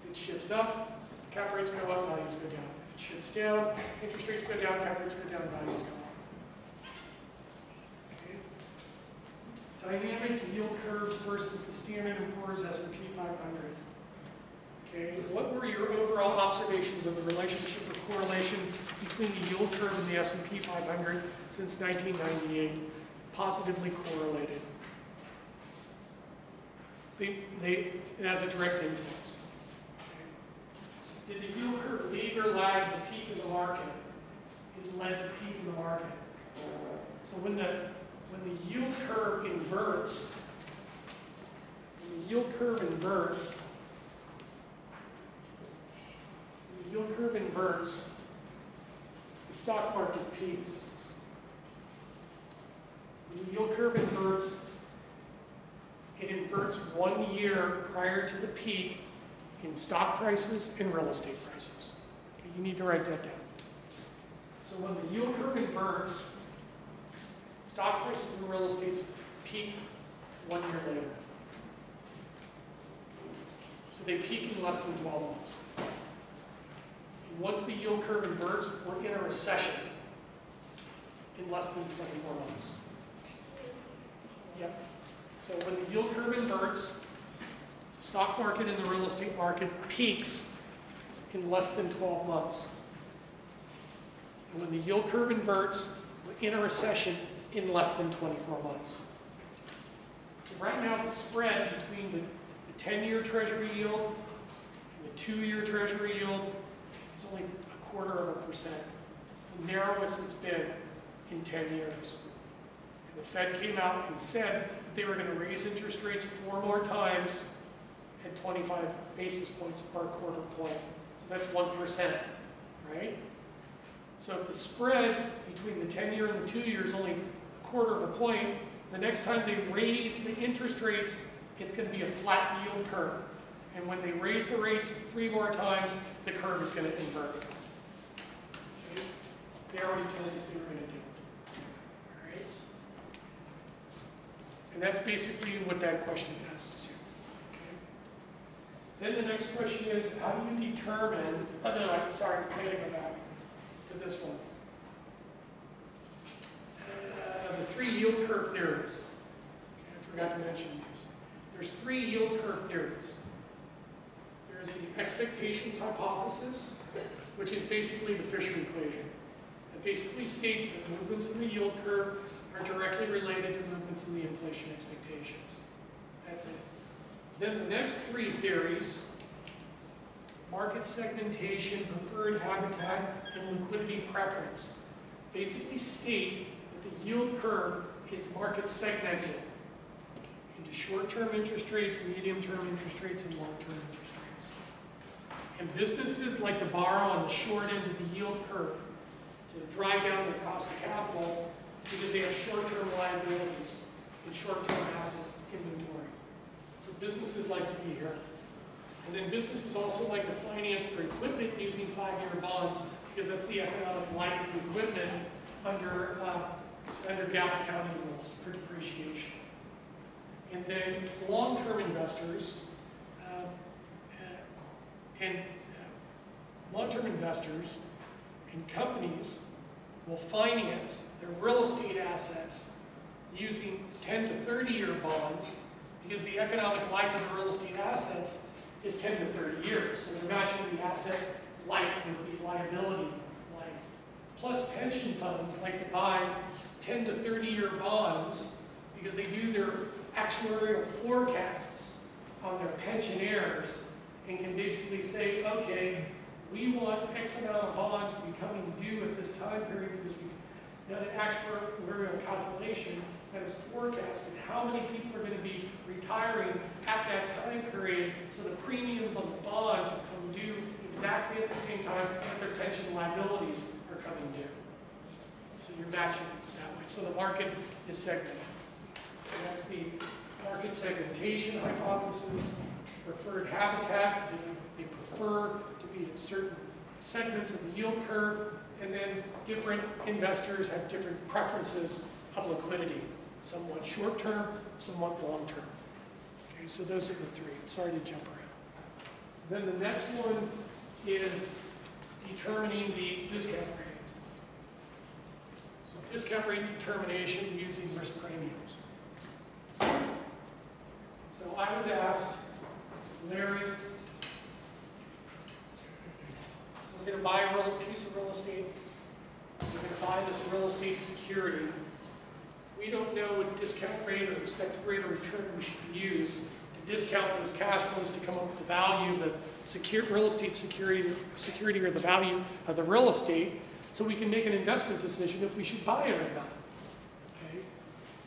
If it shifts up, cap rates go up, values go down. If it shifts down, interest rates go down, cap rates go down, values go up. Dynamic yield curves versus the Standard & Poor's S&P 500. Okay, what were your overall observations of the relationship or correlation between the yield curve and the S&P 500 since 1998? Positively correlated. It has a direct influence. Okay. Did the yield curve lead or lag the peak of the market? It led the peak of the market. So when the yield curve inverts, the stock market peaks. When the yield curve inverts, it inverts 1 year prior to the peak in stock prices and real estate prices. Okay, you need to write that down. So when the yield curve inverts, stock prices and real estates peak 1 year later. So they peak in less than 12 months. And once the yield curve inverts, we're in a recession in less than 24 months. Yep. So when the yield curve inverts, the stock market and the real estate market peaks in less than 12 months. And when the yield curve inverts, we're in a recession in less than 24 months. So right now the spread between the 10-year Treasury yield and the 2-year Treasury yield is only 0.25%. It's the narrowest it's been in 10 years. And the Fed came out and said that they were going to raise interest rates 4 more times at 25 basis points per quarter point. So that's 1%, right? So if the spread between the 10-year and the 2-year is only 0.25 point, the next time they raise the interest rates, it's going to be a flat yield curve. And when they raise the rates 3 more times, the curve is going to invert. They already told us they were going to do. All right? And that's basically what that question asks you. Okay? Then the next question is, how do you determine, oh no, I'm sorry, I gotta go back to this one. The three yield curve theories. Okay, I forgot to mention these. There's three yield curve theories. There's the expectations hypothesis, which is basically the Fisher equation. It basically states that movements in the yield curve are directly related to movements in the inflation expectations. That's it. Then the next three theories, market segmentation, preferred habitat, and liquidity preference, basically state that the yield curve is market segmented into short-term interest rates, medium-term interest rates, and long-term interest rates. And businesses like to borrow on the short end of the yield curve to drive down their cost of capital because they have short-term liabilities and short-term assets inventory. So businesses like to be here. And then businesses also like to finance their equipment using 5-year bonds because that's the economic life of the equipment under GAAP accounting rules for depreciation. And then long-term investors and companies will finance their real estate assets using 10 to 30-year bonds because the economic life of the real estate assets is 10 to 30 years. So they're matching the asset life with the liability life. Plus pension funds like to buy 10 to 30-year bonds because they do their actuarial forecasts on their pensioners and can basically say, okay, we want X amount of bonds to be coming due at this time period because we've done an actuarial calculation that is forecasted how many people are going to be retiring at that time period, so the premiums on the bonds will come due exactly at the same time that their pension liabilities are coming due. So you're matching that way. So the market is segmented. So that's the market segmentation hypothesis. Preferred habitat, they prefer to be in certain segments of the yield curve, and then different investors have different preferences of liquidity. Somewhat short-term, somewhat long-term. Okay, so those are the three. Sorry to jump around. Then the next one is determining the discount rate. So discount rate determination using risk premiums. So I was asked, Larry, we're going to buy a piece of real estate. We're going to buy this real estate security. We don't know what discount rate or expected rate of return we should use to discount those cash flows to come up with the value of the real estate security or the value of the real estate, so we can make an investment decision if we should buy it or not. Okay?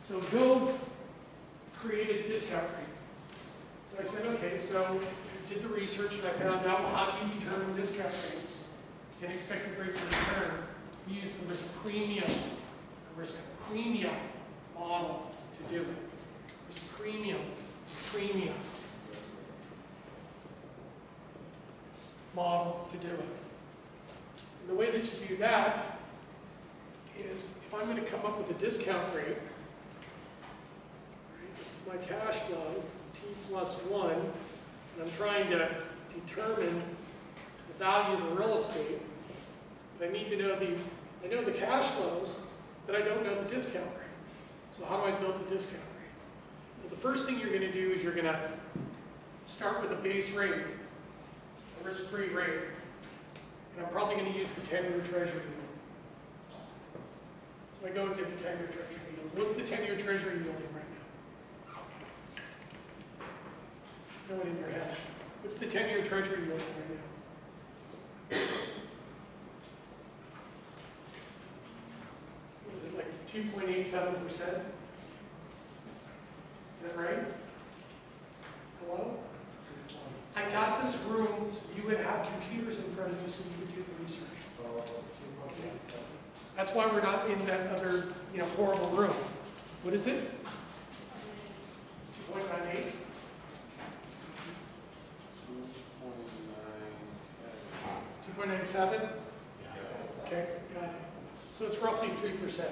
So go create a discount rate. So I said, okay, so I did the research and I found out, well, how do you determine discount rates and expected rates of return? We use the risk premium model to do it. Risk premium model to do it. And the way that you do that is, if I'm going to come up with a discount rate, right, this is my cash flow, T plus 1, and I'm trying to determine the value of the real estate, but I need to know I know the cash flows, but I don't know the discount rate. So how do I build the discount rate? Well, the first thing you're going to do is you're going to start with a base rate, a risk-free rate, and I'm probably going to use the 10-year Treasury yield. So I go and get the 10-year Treasury yield. What's the 10-year Treasury yielding right now? No one in your head. What's the 10-year Treasury yielding right now? What is it, like 2.87%? Is that right? Hello? I got this room so you would have computers in front of you so you could do the research. That's why we're not in that other, horrible room. What is it? 2.98? 2.97? Okay, got it. So it's roughly 3%.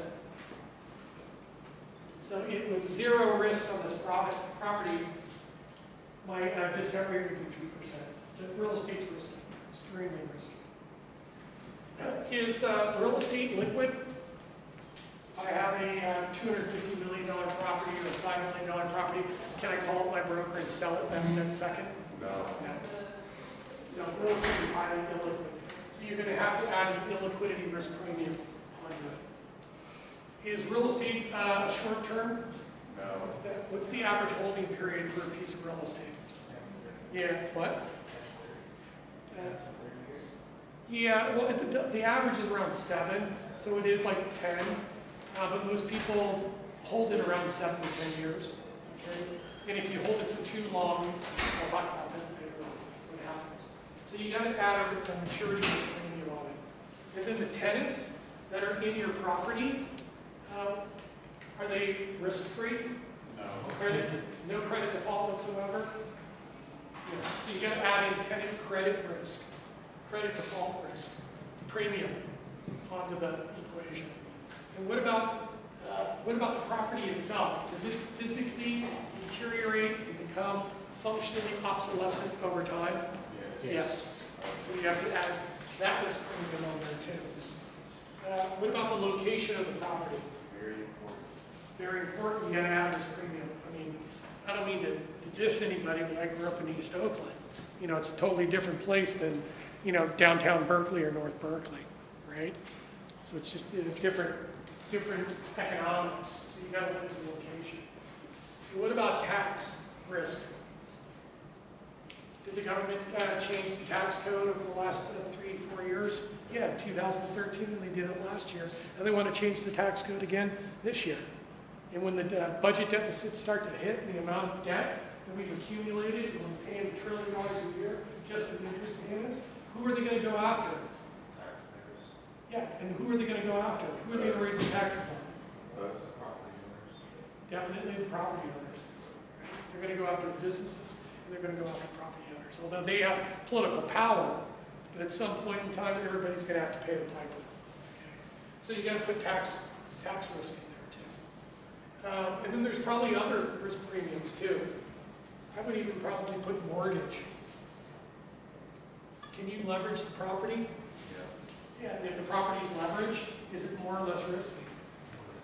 So with zero risk on this property, my discount rate would be 3%. The real estate's risky, extremely risky. Is real estate liquid? If I have a $250 million property or a $5 million property, can I call up my broker and sell it that second? No. No. So real estate is highly illiquid. So you're going to have to add an illiquidity risk premium onto it. Is real estate short term? No. What's the average holding period for a piece of real estate? Yeah, what? Yeah, well, the average is around 7, so it is like 10, but most people hold it around 7 to 10 years. Okay? And if you hold it for too long, I'll talk about that later on, what happens. So you got to add a maturity premium on it. And then the tenants that are in your property, are they risk-free? No. No credit default whatsoever? Yeah. So you got to add in tenant credit risk, credit default risk, premium onto the equation. And what about the property itself? Does it physically deteriorate and become functionally obsolescent over time? Yes. So you have to add that risk premium on there too. What about the location of the property? Very important. Very important, you gotta add this premium. I mean, I don't mean to diss anybody, but I grew up in East Oakland. You know, it's a totally different place than, you know, downtown Berkeley or North Berkeley, right? So it's just different economics. So you gotta look at the location. And what about tax risk? Did the government change the tax code over the last 3-4 years? Yeah, in 2013, and they did it last year. And they want to change the tax code again this year. And when the budget deficits start to hit and the amount of debt that we've accumulated, and we're paying $1 trillion a year just in interest payments, who are they going to go after? Taxpayers. Yeah, and who are they going to go after? Who are they going to raise the taxes on? Us. Property owners. Definitely the property owners. They're going to go after the businesses, and they're going to go after property owners. Although they have political power, but at some point in time, everybody's going to have to pay the piper. Okay? So you got to put tax risk in there too. And then there's probably other risk premiums too. I would even probably put mortgage. Can you leverage the property? Yeah. Yeah, and if the property is leveraged, is it more or less risky?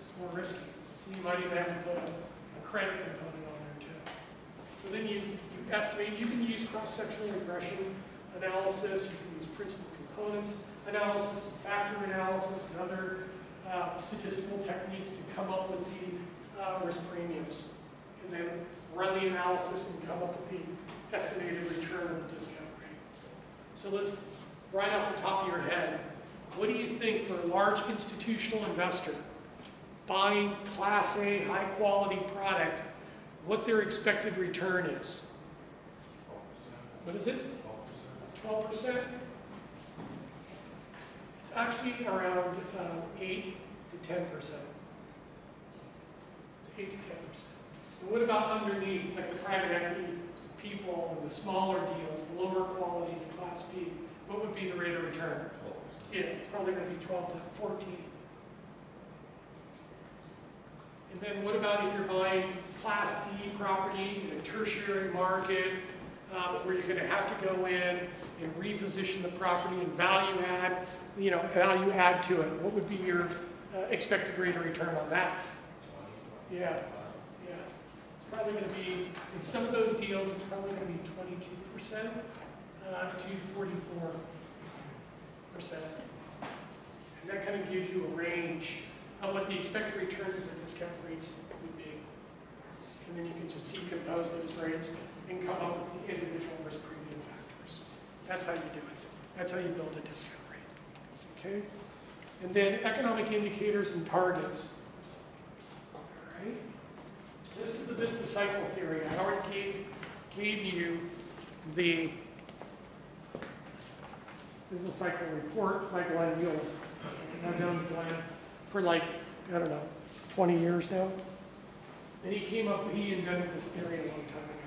It's more risky. So you might even have to put a credit component on there too. So then you estimate, you can use cross-sectional regression analysis, you can use principal components analysis, factor analysis, and other statistical techniques to come up with the risk premiums. And then run the analysis and come up with the estimated return of the discount rate. So let's, right off the top of your head, what do you think for a large institutional investor buying Class A high quality product, what their expected return is? 12%. What is it? 12%? It's actually around 8 to 10%. It's 8 to 10%. And what about underneath, like the private equity people and the smaller deals, the lower quality, the Class B? What would be the rate of return? 12%. Yeah, it's probably going to be 12 to 14. And then what about if you're buying Class D property in a tertiary market, where you're going to have to go in and reposition the property and value add to it? What would be your expected rate of return on that? 20. Yeah, yeah. It's probably going to be, in some of those deals, it's probably going to be 22% to 44%. And that kind of gives you a range of what the expected returns of the discount rates would be. And then you can just decompose those rates and come up with the individual risk premium factors. That's how you do it. That's how you build a discount rate. Okay? And then economic indicators and targets. All right? This is the business cycle theory. I already gave you the business cycle report by Glenn Mueller. I've known Glenn for like, I don't know, 20 years now. And he invented this theory a long time ago.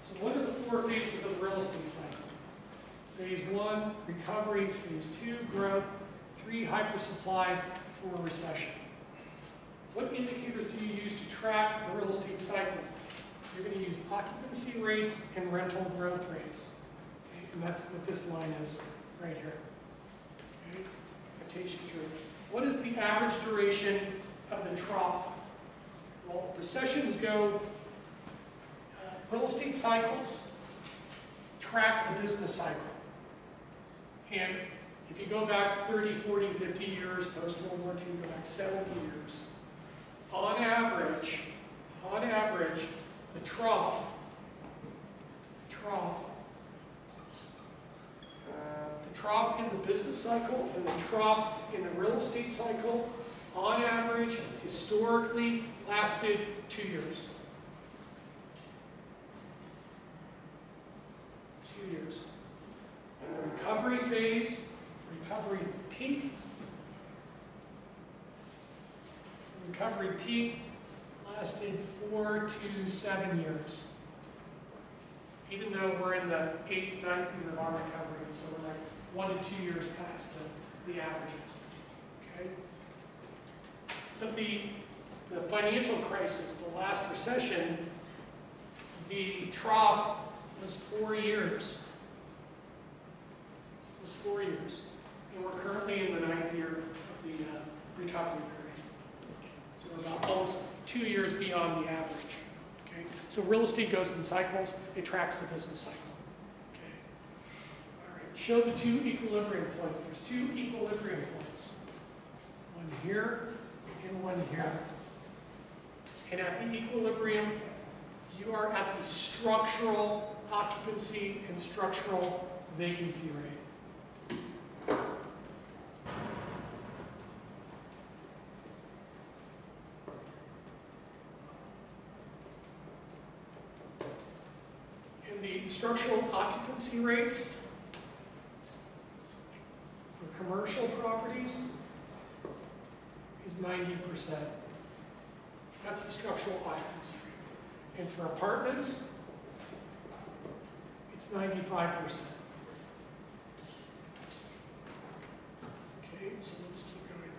So what are the 4 phases of the real estate cycle? Phase 1, recovery. Phase 2, growth. 3, hypersupply, 4, recession. What indicators do you use to track the real estate cycle? You're going to use occupancy rates and rental growth rates. Okay? And that's what this line is right here. Okay? It takes you through. What is the average duration of the trough? Well, recessions go, real estate cycles track the business cycle. And if you go back 30, 40, 50 years, post-World War II, go back 70 years, on average, the trough in the business cycle and the trough in the real estate cycle, on average, historically lasted 2 years. 2 years. And the recovery phase, recovery peak lasted 4 to 7 years. Even though we're in the 8th, 9th year of our recovery, so we're like 1 to 2 years past the averages. Okay? But the financial crisis, the last recession, the trough was 4 years. It was 4 years. And we're currently in the 9th year of the recovery period. So we're about almost 2 years beyond the average. Okay? So real estate goes in cycles. It tracks the business cycle. Okay? All right. Show the 2 equilibrium points. There's 2 equilibrium points. One here and one here. And at the equilibrium, you are at the structural occupancy and structural vacancy rate. And the structural occupancy rates for commercial properties is 90%. That's the structural occupancy rate. And for apartments, it's 95%. Okay, so let's keep going.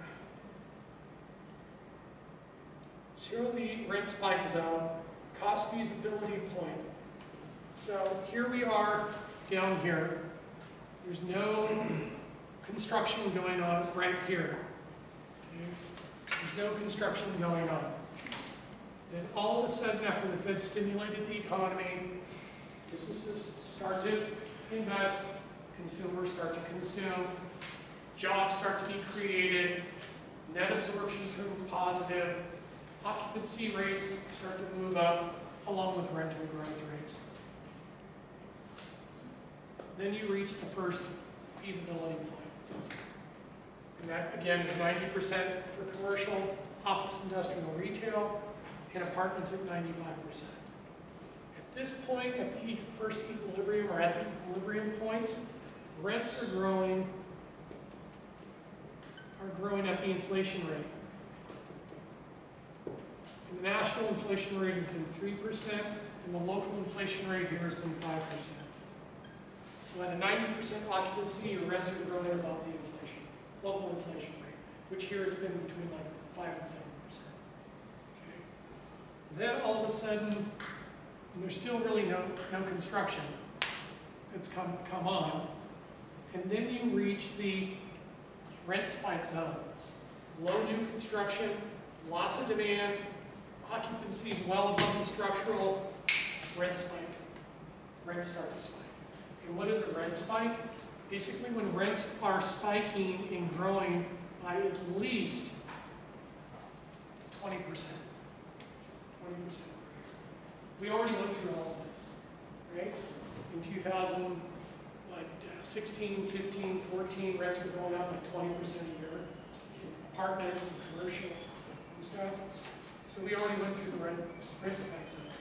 Show the rent spike zone, cost feasibility point. So here we are down here. There's no construction going on right here. Okay? There's no construction going on. Then all of a sudden, after the Fed stimulated the economy, businesses start to invest, consumers start to consume, jobs start to be created, net absorption turns positive, occupancy rates start to move up, along with rental growth rates. Then you reach the first feasibility point. And that, again, is 90% for commercial, office, industrial, retail, and apartments at 95%. At this point, at the first equilibrium, or at the equilibrium points, rents are growing at the inflation rate. And the national inflation rate has been 3%, and the local inflation rate here has been 5%. So at a 90% occupancy, your rents are growing above the inflation, local inflation rate, which here has been between like 5 and 7%. Then all of a sudden, there's still really no construction that's come on. And then you reach the rent spike zone. Low new construction, lots of demand, occupancies well above the structural, rent spike. Rents start to spike. And what is a rent spike? Basically when rents are spiking and growing by at least 20%. 20%. We already went through all of this, right? In 2016, 15, 14, rents were going up like 20% a year. Apartments and commercial and stuff. So we already went through the rent spike zone.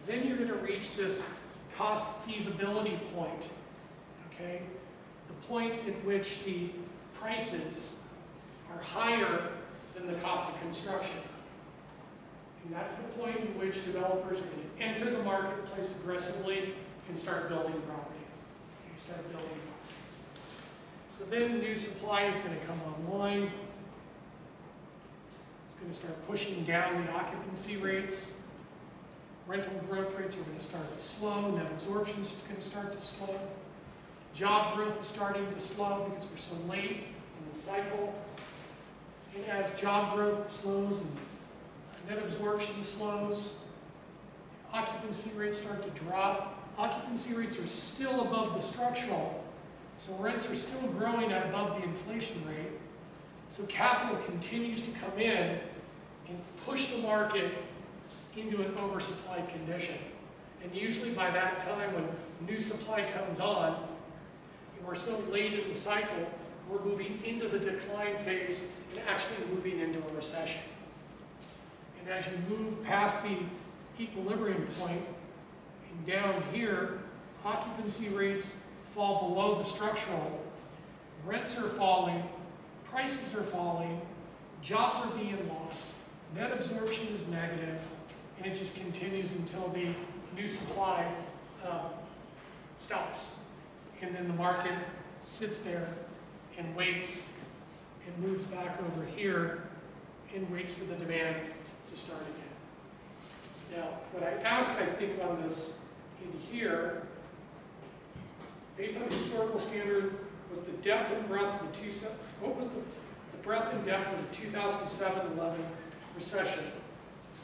Then you're going to reach this cost feasibility point, okay? The point at which the prices are higher than the cost of construction. And that's the point in which developers are going to enter the marketplace aggressively and start building property. Okay, start building property. So then new supply is going to come online. It's going to start pushing down the occupancy rates. Rental growth rates are going to start to slow. Net absorption is going to start to slow. Job growth is starting to slow because we're so late in the cycle. And as job growth slows and net absorption slows, occupancy rates start to drop. Occupancy rates are still above the structural, so rents are still growing at above the inflation rate. So capital continues to come in and push the market into an oversupplied condition. And usually by that time when new supply comes on, and we're so late in the cycle, we're moving into the decline phase and actually moving into a recession. And as you move past the equilibrium point and down here, occupancy rates fall below the structural, rents are falling, prices are falling, jobs are being lost, net absorption is negative, and it just continues until the new supply stops. And then the market sits there and waits and moves back over here and waits for the demand to start again. Now, what I ask, I think, on this in here, based on the historical standard, was the depth and breadth of the what was the breadth and depth of the 2007-11 recession?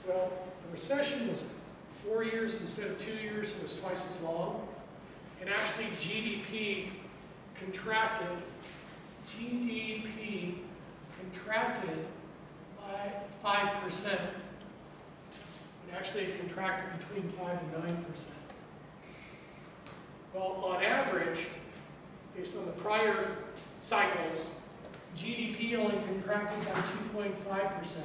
Well, the recession was 4 years instead of 2 years, so it was twice as long. And actually, GDP contracted by 5%. And actually, it contracted between 5 and 9%. Well, on average, based on the prior cycles, GDP only contracted by 2.5%.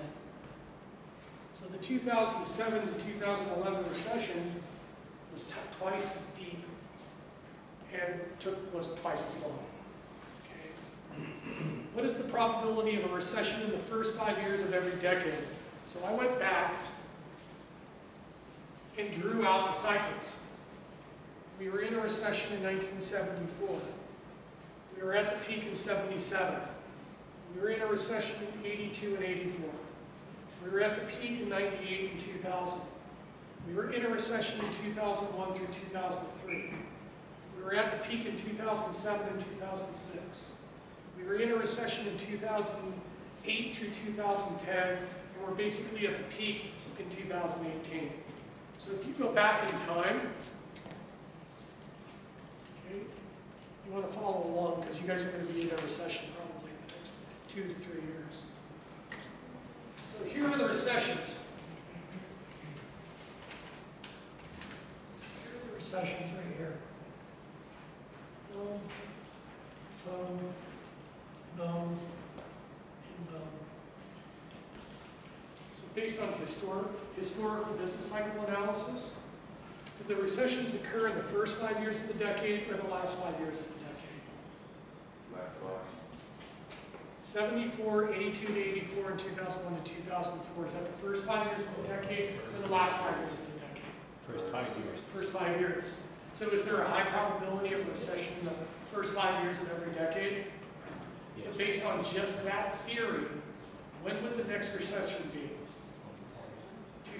So the 2007 to 2011 recession was twice as deep and was twice as long. Okay. What is the probability of a recession in the first 5 years of every decade? So I went back and drew out the cycles. We were in a recession in 1974. We were at the peak in 77. We were in a recession in 82 and 84. We were at the peak in 98 and 2000. We were in a recession in 2001 through 2003. We were at the peak in 2007 and 2006. We were in a recession in 2008 through 2010, and we're basically at the peak in 2018. So if you go back in time, okay, you want to follow along because you guys are going to be in a recession probably in the next 2 to 3 years. So here are the recessions. Here are the recessions right here. Boom, boom, boom, and boom. So based on historical business cycle analysis, did the recessions occur in the first 5 years of the decade or the last 5 years of the decade? Last. 74, 82 to 84, and 2001 to 2004. Is that the first 5 years of the decade or the last 5 years of the decade? First 5 years. First 5 years. So is there a high probability of a recession in the first 5 years of every decade? Yes. So based on just that theory, when would the next recession be?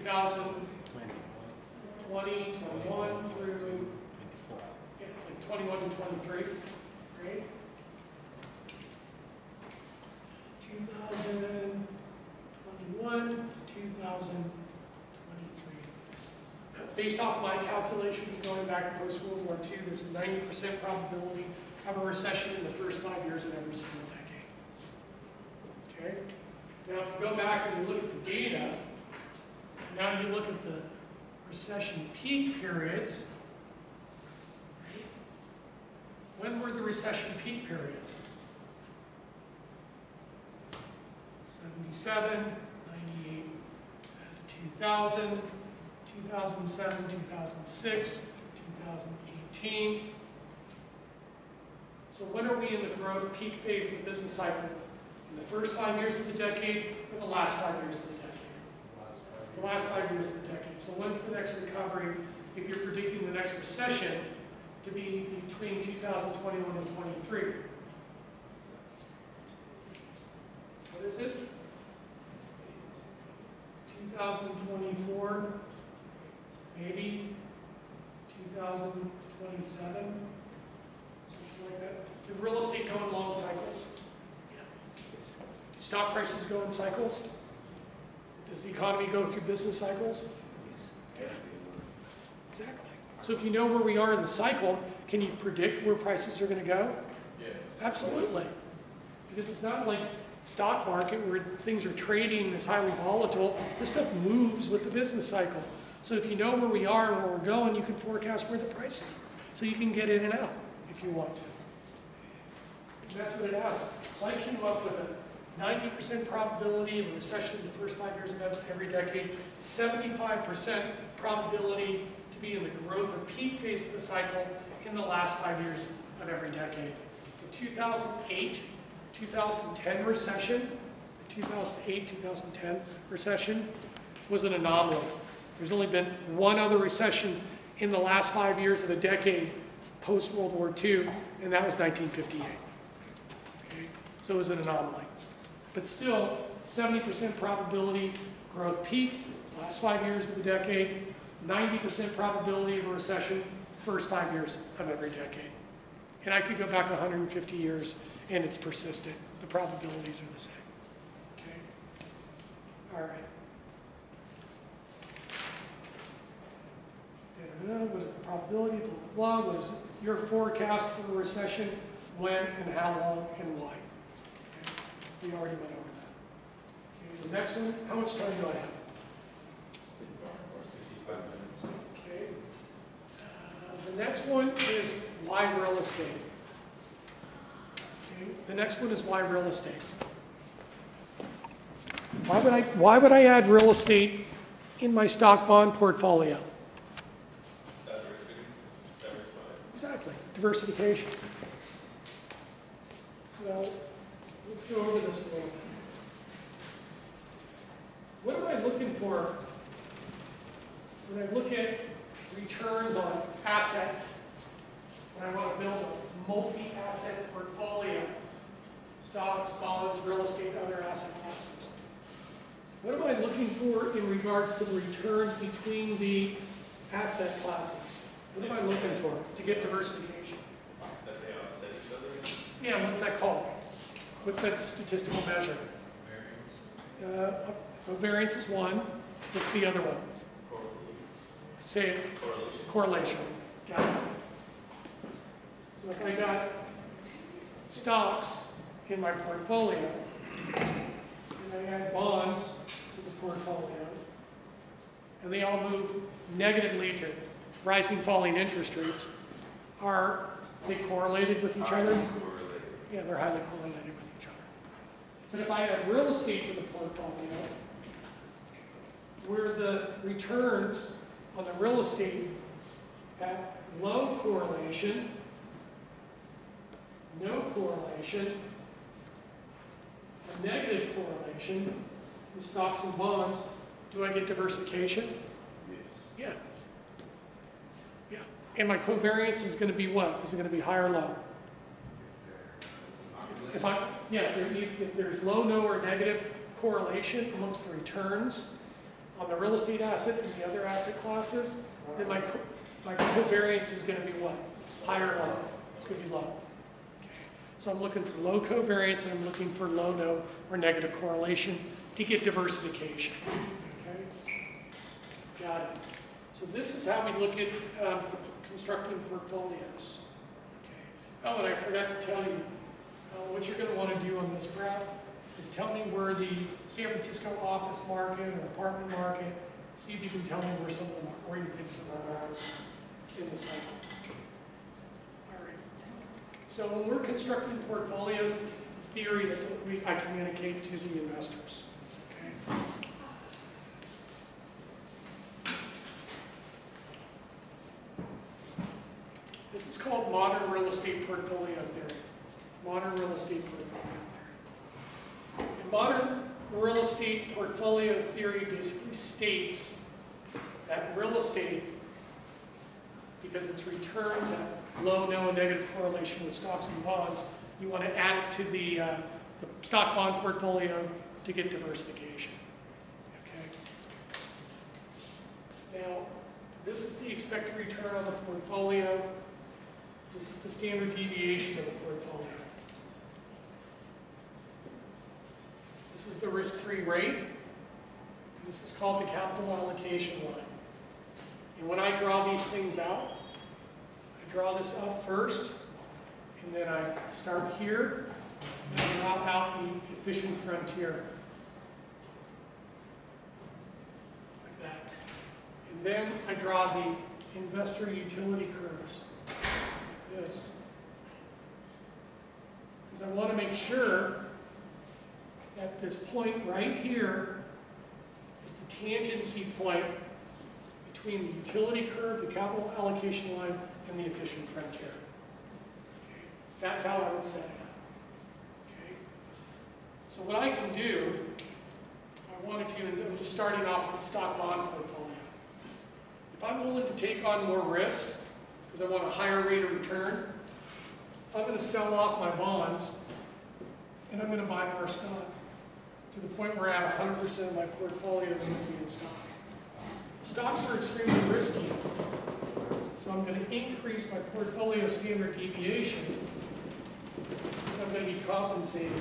2020, 21 through 24. yeah, like 21 to 23, right? 2021 to 2023. Based off my calculations going back post-World War II, there's a 90% probability of a recession in the first 5 years of every single decade. Okay? Now, if you go back and you look at the data, now you look at the recession peak periods. Right? When were the recession peak periods? 77, 98, 2000, 2007, 2006, 2018. So when are we in the growth peak phase of the business cycle? In the first 5 years of the decade or the last 5 years of the decade? The last 5 years of the decade. So when's the next recovery if you're predicting the next recession to be between 2021 and 23? is it? 2024, maybe 2027, something like that. Do real estate go in long cycles? Do stock prices go in cycles? Does the economy go through business cycles? Exactly. So if you know where we are in the cycle, can you predict where prices are going to go? Yes. Absolutely. Because it's not like stock market where things are trading, it's highly volatile. This stuff moves with the business cycle. So if you know where we are and where we're going, you can forecast where the prices are. So you can get in and out if you want to. And that's what it asks. So I came up with a 90% probability of a recession in the first 5 years of every decade, 75% probability to be in the growth or peak phase of the cycle in the last 5 years of every decade. The 2008 2010 recession, the 2008-2010 recession was an anomaly. There's only been one other recession in the last 5 years of the decade post-World War II, and that was 1958. Okay? So it was an anomaly. But still, 70% probability growth peak, last 5 years of the decade, 90% probability of a recession, first 5 years of every decade. And I could go back 150 years, and it's persistent. The probabilities are the same. Okay? All right. What is the probability? Blah, blah, blah. What is your forecast for a recession? When and how long and why? Okay? We already went over that. Okay, the next one, how much time do I have? 55 minutes. Okay. The next one is why real estate. Okay. The next one is why real estate. Why would I add real estate in my stock bond portfolio? Exactly, diversification. So let's go over this a little bit. What am I looking for when I look at returns on assets, when I want to build a multi-asset portfolio, stocks, bonds, real estate, other asset classes? What am I looking for in regards to the returns between the asset classes? What am I looking for to get diversification? That they offset each other? Yeah, what's that called? What's that statistical measure? Variance is one. What's the other one? Say it. Correlation. Got it. So if I got stocks in my portfolio, and I add bonds to the portfolio, and they all move negatively to rising, falling interest rates, are they correlated with each other? Yeah, they're highly correlated with each other. But if I add real estate to the portfolio, where the returns on the real estate have low correlation, no correlation, a negative correlation with stocks and bonds, do I get diversification? Yes. Yeah. Yeah. And my covariance is going to be what? Is it going to be high or low? If there's low, no, or negative correlation amongst the returns on the real estate asset and the other asset classes, then my covariance is going to be what? High or low? It's going to be low. Okay. So I'm looking for low covariance and I'm looking for low, no, or negative correlation to get diversification. Okay. Got it. So this is how we look at constructing portfolios. Okay. Oh, and I forgot to tell you, what you're going to want to do on this graph is tell me where the San Francisco office market or apartment market, see if you can tell me where some of them are, where you think some of the markets are in the cycle. All right. So when we're constructing portfolios, this is the theory that I communicate to the investors. Okay. This is called modern real estate portfolio theory. Modern real estate portfolio theory. And modern real estate portfolio theory basically states that real estate, because its returns have low, no, and negative correlation with stocks and bonds, you want to add it to the the stock bond portfolio to get diversification. Okay. Now, this is the expected return on the portfolio. This is the standard deviation of the portfolio. This is the risk-free rate. And this is called the capital allocation line. And when I draw these things out, I draw this up first, and then I start here, and I draw out the efficient frontier. Like that. And then I draw the investor utility curves, like this. Because I want to make sure that this point right here is the tangency point between the utility curve, the capital allocation line, and the efficient frontier. Okay. That's how I would set it up. Okay. So what I can do, if I wanted to, and I'm just starting off with the stock bond portfolio. If I'm willing to take on more risk, because I want a higher rate of return, I'm going to sell off my bonds, and I'm going to buy more stock, to the point where I have 100% of my portfolio is going to be in stock. Stocks are extremely risky, so I'm going to increase my portfolio standard deviation, and I'm going to be compensated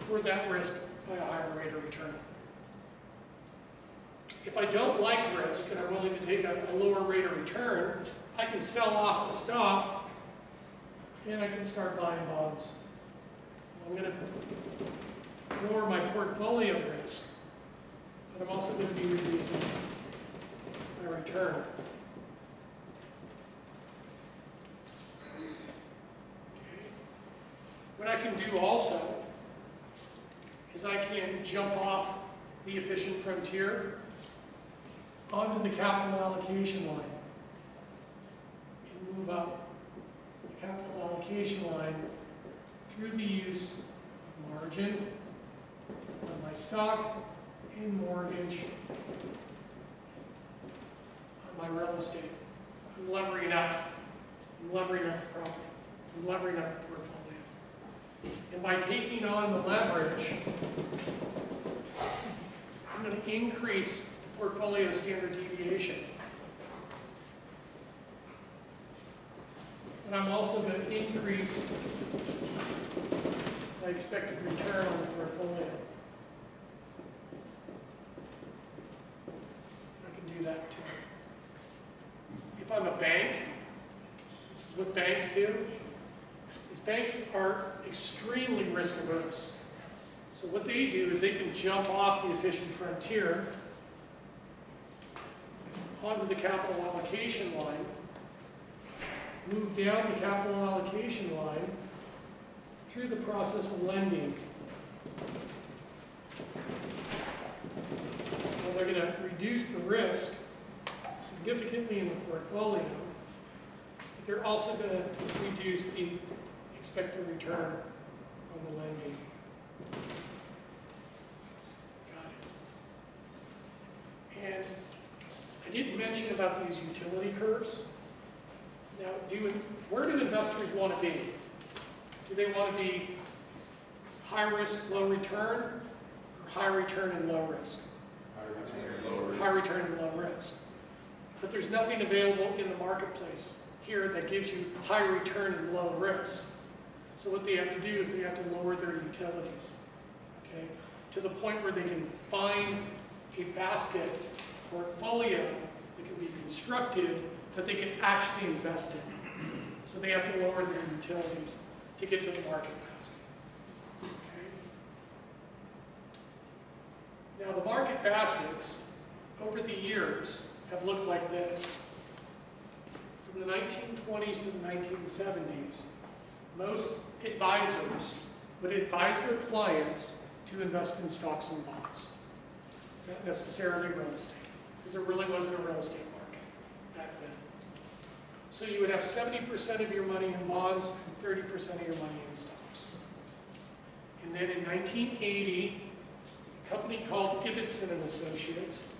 for that risk by a higher rate of return. If I don't like risk and I'm willing to take a lower rate of return, I can sell off the stock and I can start buying bonds. I'm going to lower my portfolio risk, but I'm also going to be reducing my return. Okay. What I can do also is I can jump off the efficient frontier onto the capital allocation line and move up the capital allocation line through the use of margin on my stock and mortgage on my real estate. I'm levering up. I'm levering up the property. I'm levering up the portfolio. And by taking on the leverage, I'm going to increase the portfolio standard deviation. And I'm also going to increase my expected return on the portfolio. So I can do that too. If I'm a bank, this is what banks do. These banks are extremely risk averse. So what they do is they can jump off the efficient frontier onto the capital allocation line, move down the capital allocation line through the process of lending. Well, they're going to reduce the risk significantly in the portfolio, but they're also going to reduce the expected return on the lending. Got it. And I didn't mention about these utility curves. Now, where do investors want to be? Do they want to be high risk, low return, or high return and low risk? High return and low risk. But there's nothing available in the marketplace here that gives you high return and low risk. So what they have to do is they have to lower their utilities, okay, to the point where they can find a basket portfolio that can be constructed that they can actually invest in. So they have to lower their utilities to get to the market basket. Okay. Now the market baskets over the years have looked like this. From the 1920s to the 1970s, most advisors would advise their clients to invest in stocks and bonds, not necessarily real estate, because there really wasn't a real estate market back then. So you would have 70% of your money in bonds and 30% of your money in stocks. And then in 1980, a company called Ibbotson and Associates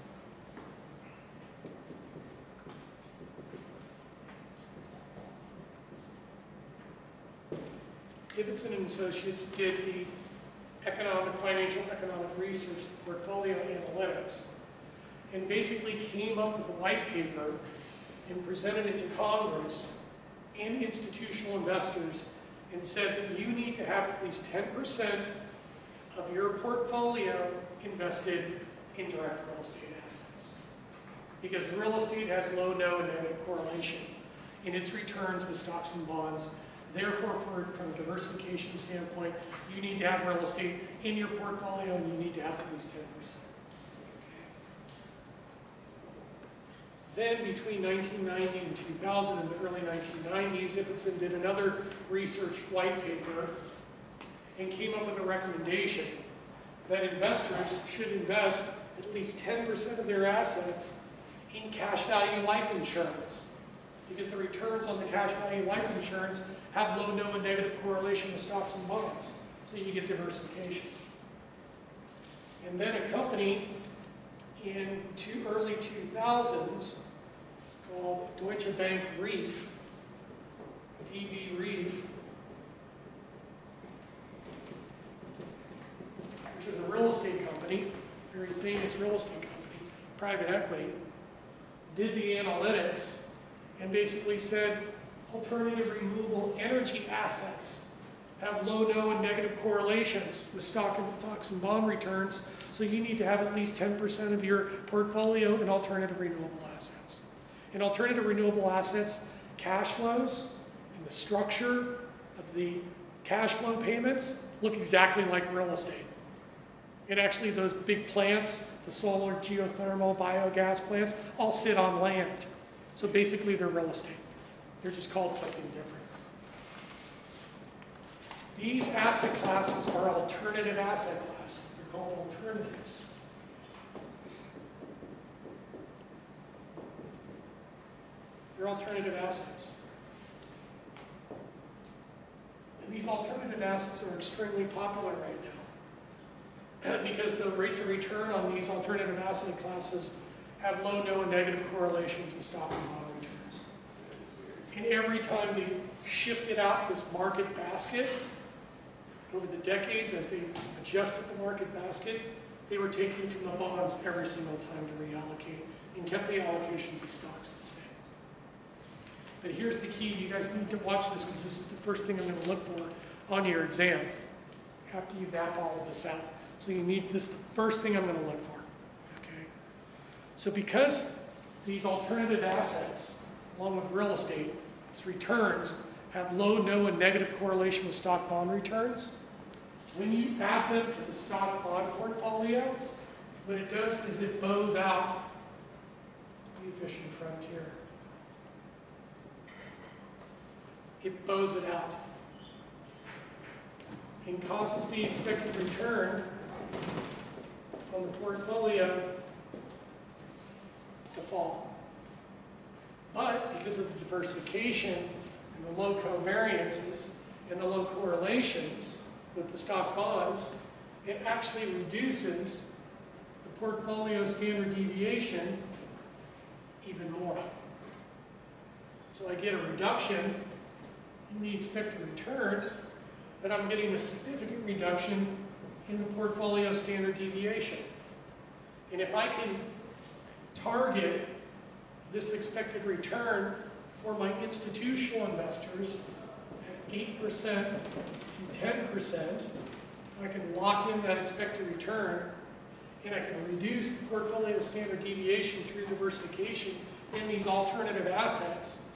Ibbotson and Associates did the financial economic research, portfolio analytics, and basically came up with a white paper and presented it to Congress and institutional investors and said that you need to have at least 10% of your portfolio invested in direct real estate assets. Because real estate has low, no, and negative correlation in its returns with stocks and bonds. Therefore, from a diversification standpoint, you need to have real estate in your portfolio and you need to have at least 10%. Then between 1990 and 2000, in the early 1990s, Ibbotson did another research white paper and came up with a recommendation that investors should invest at least 10% of their assets in cash value life insurance, because the returns on the cash value life insurance have low, no, and negative correlation with stocks and bonds, so you get diversification. And then a company in early 2000s called Deutsche Bank Reef, DB Reef, which was a real estate company, very famous real estate company, private equity, did the analytics and basically said alternative renewable energy assets have low, no, and negative correlations with stocks and bond returns, so you need to have at least 10% of your portfolio in alternative renewable assets. In alternative renewable assets, cash flows and the structure of the cash flow payments look exactly like real estate. And actually those big plants, the solar, geothermal, biogas plants, all sit on land. So basically they're real estate. They're just called something different. These asset classes are alternative asset classes. They're called alternatives. They're alternative assets. And these alternative assets are extremely popular right now because the rates of return on these alternative asset classes have low, no, and negative correlations with stock and bond returns. And every time they shifted out this market basket, over the decades, as they adjusted the market basket, they were taking from the bonds every single time to reallocate and kept the allocations of stocks the same. But here's the key. You guys need to watch this because this is the first thing I'm going to look for on your exam after you map all of this out. So you need this, the first thing I'm going to look for. Okay? So because these alternative assets, along with real estate, its returns have low, no, and negative correlation with stock bond returns, when you add them to the stock bond portfolio, what it does is it bows out the efficient frontier. It bows it out and causes the expected return on the portfolio to fall. But because of the diversification and the low covariances and the low correlations with the stock bonds, it actually reduces the portfolio standard deviation even more. So I get a reduction in the expected return, but I'm getting a significant reduction in the portfolio standard deviation. And if I can target this expected return for my institutional investors at 8% to 10%, I can lock in that expected return and I can reduce the portfolio standard deviation through diversification in these alternative assets.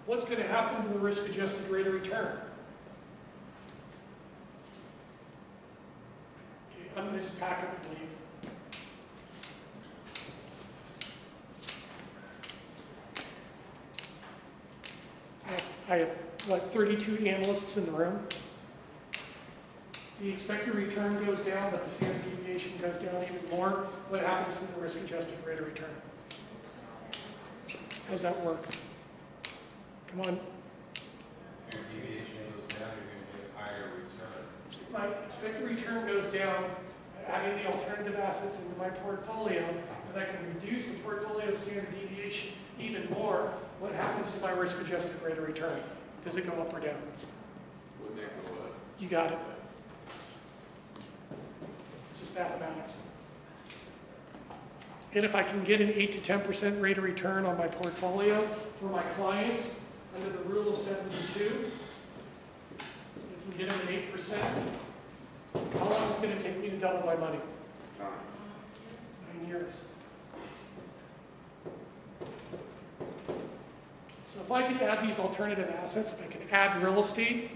What's going to happen to the risk-adjusted rate of return? Okay, I'm going to just pack up and leave. I have like 32 analysts in the room. The expected return goes down, but the standard deviation goes down even more. What happens to the risk-adjusted rate of return? How does that work? Come on. If your deviation goes down, you're going to get a higher return. My expected return goes down, adding the alternative assets into my portfolio, but I can reduce the portfolio standard deviation even more. What happens to my risk-adjusted rate of return? Does it go up or down? Would they go up? You got it. It's just mathematics. And if I can get an 8 to 10% rate of return on my portfolio for my clients under the rule of 72, I can get them an 8%. How long is it going to take me to double my money? 9 years. So if I can add these alternative assets, if I can add real estate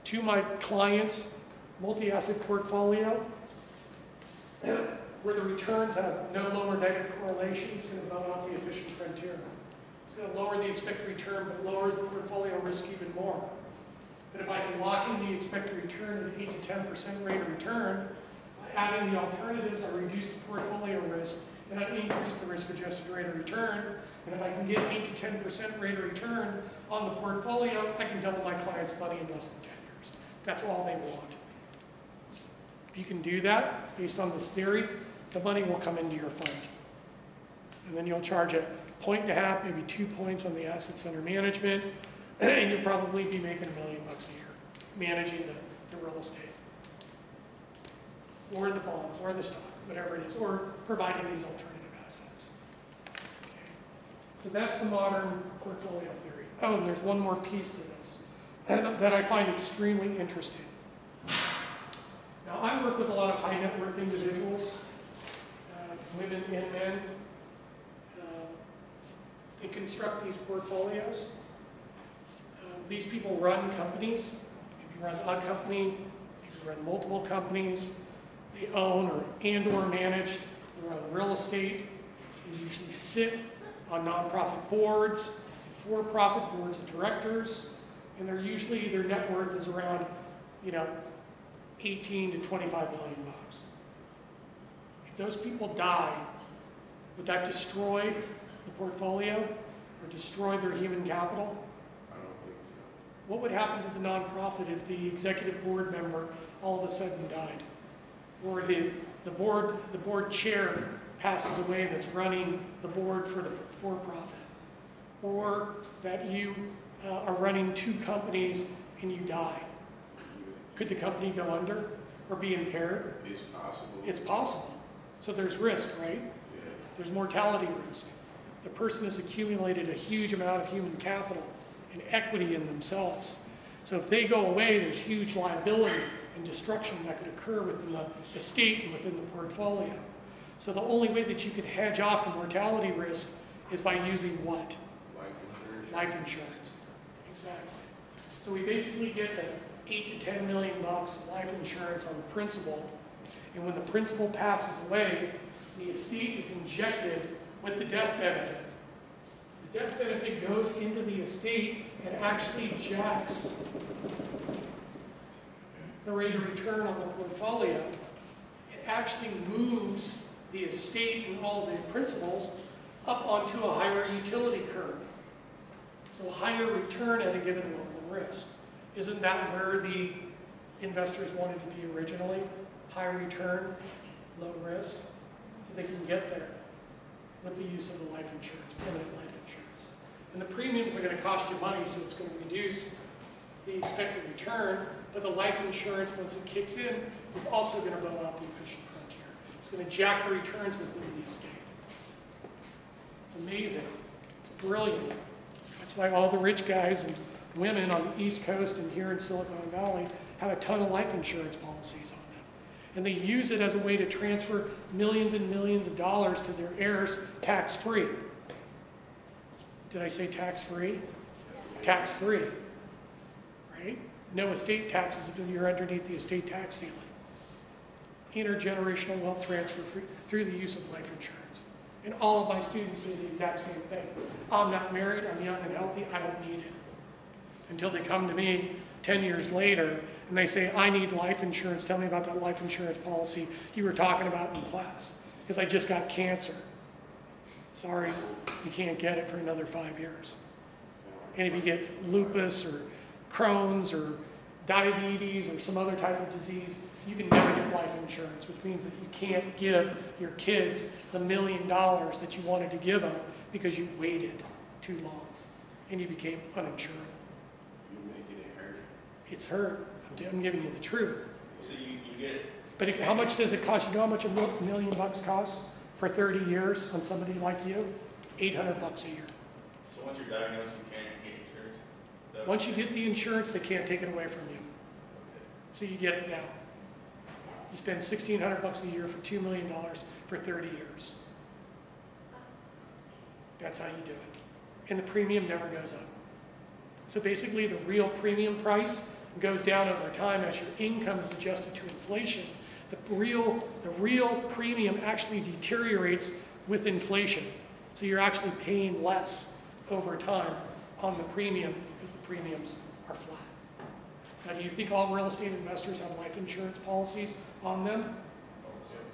to my client's multi-asset portfolio, where the returns have no lower negative correlation, it's going to vote out the efficient frontier. It's going to lower the expected return, but lower the portfolio risk even more. But if I can lock in the expected return at 8 to 10% rate of return, by adding the alternatives, I reduce the portfolio risk, and I increase the risk-adjusted rate of return. And if I can get 8 to 10% rate of return on the portfolio, I can double my client's money in less than 10 years. That's all they want. If you can do that, based on this theory, the money will come into your fund. And then you'll charge a 1.5, maybe 2 points on the assets under management, and you'll probably be making $1 million a year managing the real estate, or the bonds, or the stock, whatever it is, or providing these alternative assets. Okay. So that's the modern portfolio theory. Oh, and there's one more piece to this that I find extremely interesting. Now, I work with a lot of high net worth individuals, women and men. They construct these portfolios. These people run companies. Maybe run a company, maybe run multiple companies. They own or manage their own real estate. They usually sit on nonprofit boards, for-profit boards of directors, and they're usually, their net worth is around, 18 to 25 million bucks. If those people die, would that destroy the portfolio or destroy their human capital? I don't think so. What would happen to the nonprofit if the executive board member all of a sudden died? Or the board chair passes away that's running the board for the for-profit? Or that you are running 2 companies and you die? Could the company go under or be impaired? It's possible. It's possible. So there's risk, right? Yeah. There's mortality risk. The person has accumulated a huge amount of human capital and equity in themselves. So if they go away, there's huge liability and destruction that could occur within the estate and within the portfolio. So the only way that you could hedge off the mortality risk is by using what? Life insurance. Life insurance. Exactly. So we basically get the 8 to 10 million bucks of life insurance on the principal, and when the principal passes away, the estate is injected with the death benefit. The death benefit goes into the estate and actually jacks the rate of return on the portfolio. It actually moves the estate and all of the principals up onto a higher utility curve. So higher return at a given level of risk. Isn't that where the investors wanted to be originally? High return, low risk, so they can get there with the use of the life insurance, permanent life insurance. And the premiums are going to cost you money, so it's going to reduce the expected return, but the life insurance, once it kicks in, is also going to blow out the efficient frontier. It's going to jack the returns within the estate. It's amazing. It's brilliant. That's why all the rich guys and women on the East Coast and here in Silicon Valley have a ton of life insurance policies on them. And they use it as a way to transfer millions and millions of dollars to their heirs tax-free. Did I say tax-free? Tax-free, right? No estate taxes if you're underneath the estate tax ceiling. Intergenerational wealth transfer through the use of life insurance. And all of my students say the exact same thing. I'm not married, I'm young and healthy, I don't need it. Until they come to me 10 years later and they say, I need life insurance. Tell me about that life insurance policy you were talking about in class, because I just got cancer. Sorry, you can't get it for another 5 years. And if you get lupus or Crohn's or diabetes or some other type of disease, you can never get life insurance, which means that you can't give your kids the $1 million that you wanted to give them because you waited too long and you became uninsurable. You making it hurt. It's hurt. I'm giving you the truth. So you get, But how much does it cost? You know how much a million bucks costs for 30 years on somebody like you? $800 a year. so once you're diagnosed, you can't get insurance? Is that- Once you get the insurance, they can't take it away from you. Okay. So you get it now. You spend $1,600 a year for $2 million for 30 years. That's how you do it. And the premium never goes up. So basically the real premium price goes down over time as your income is adjusted to inflation. The real premium actually deteriorates with inflation. So you're actually paying less over time on the premium because the premiums are flat. Now, do you think all real estate investors have life insurance policies on them?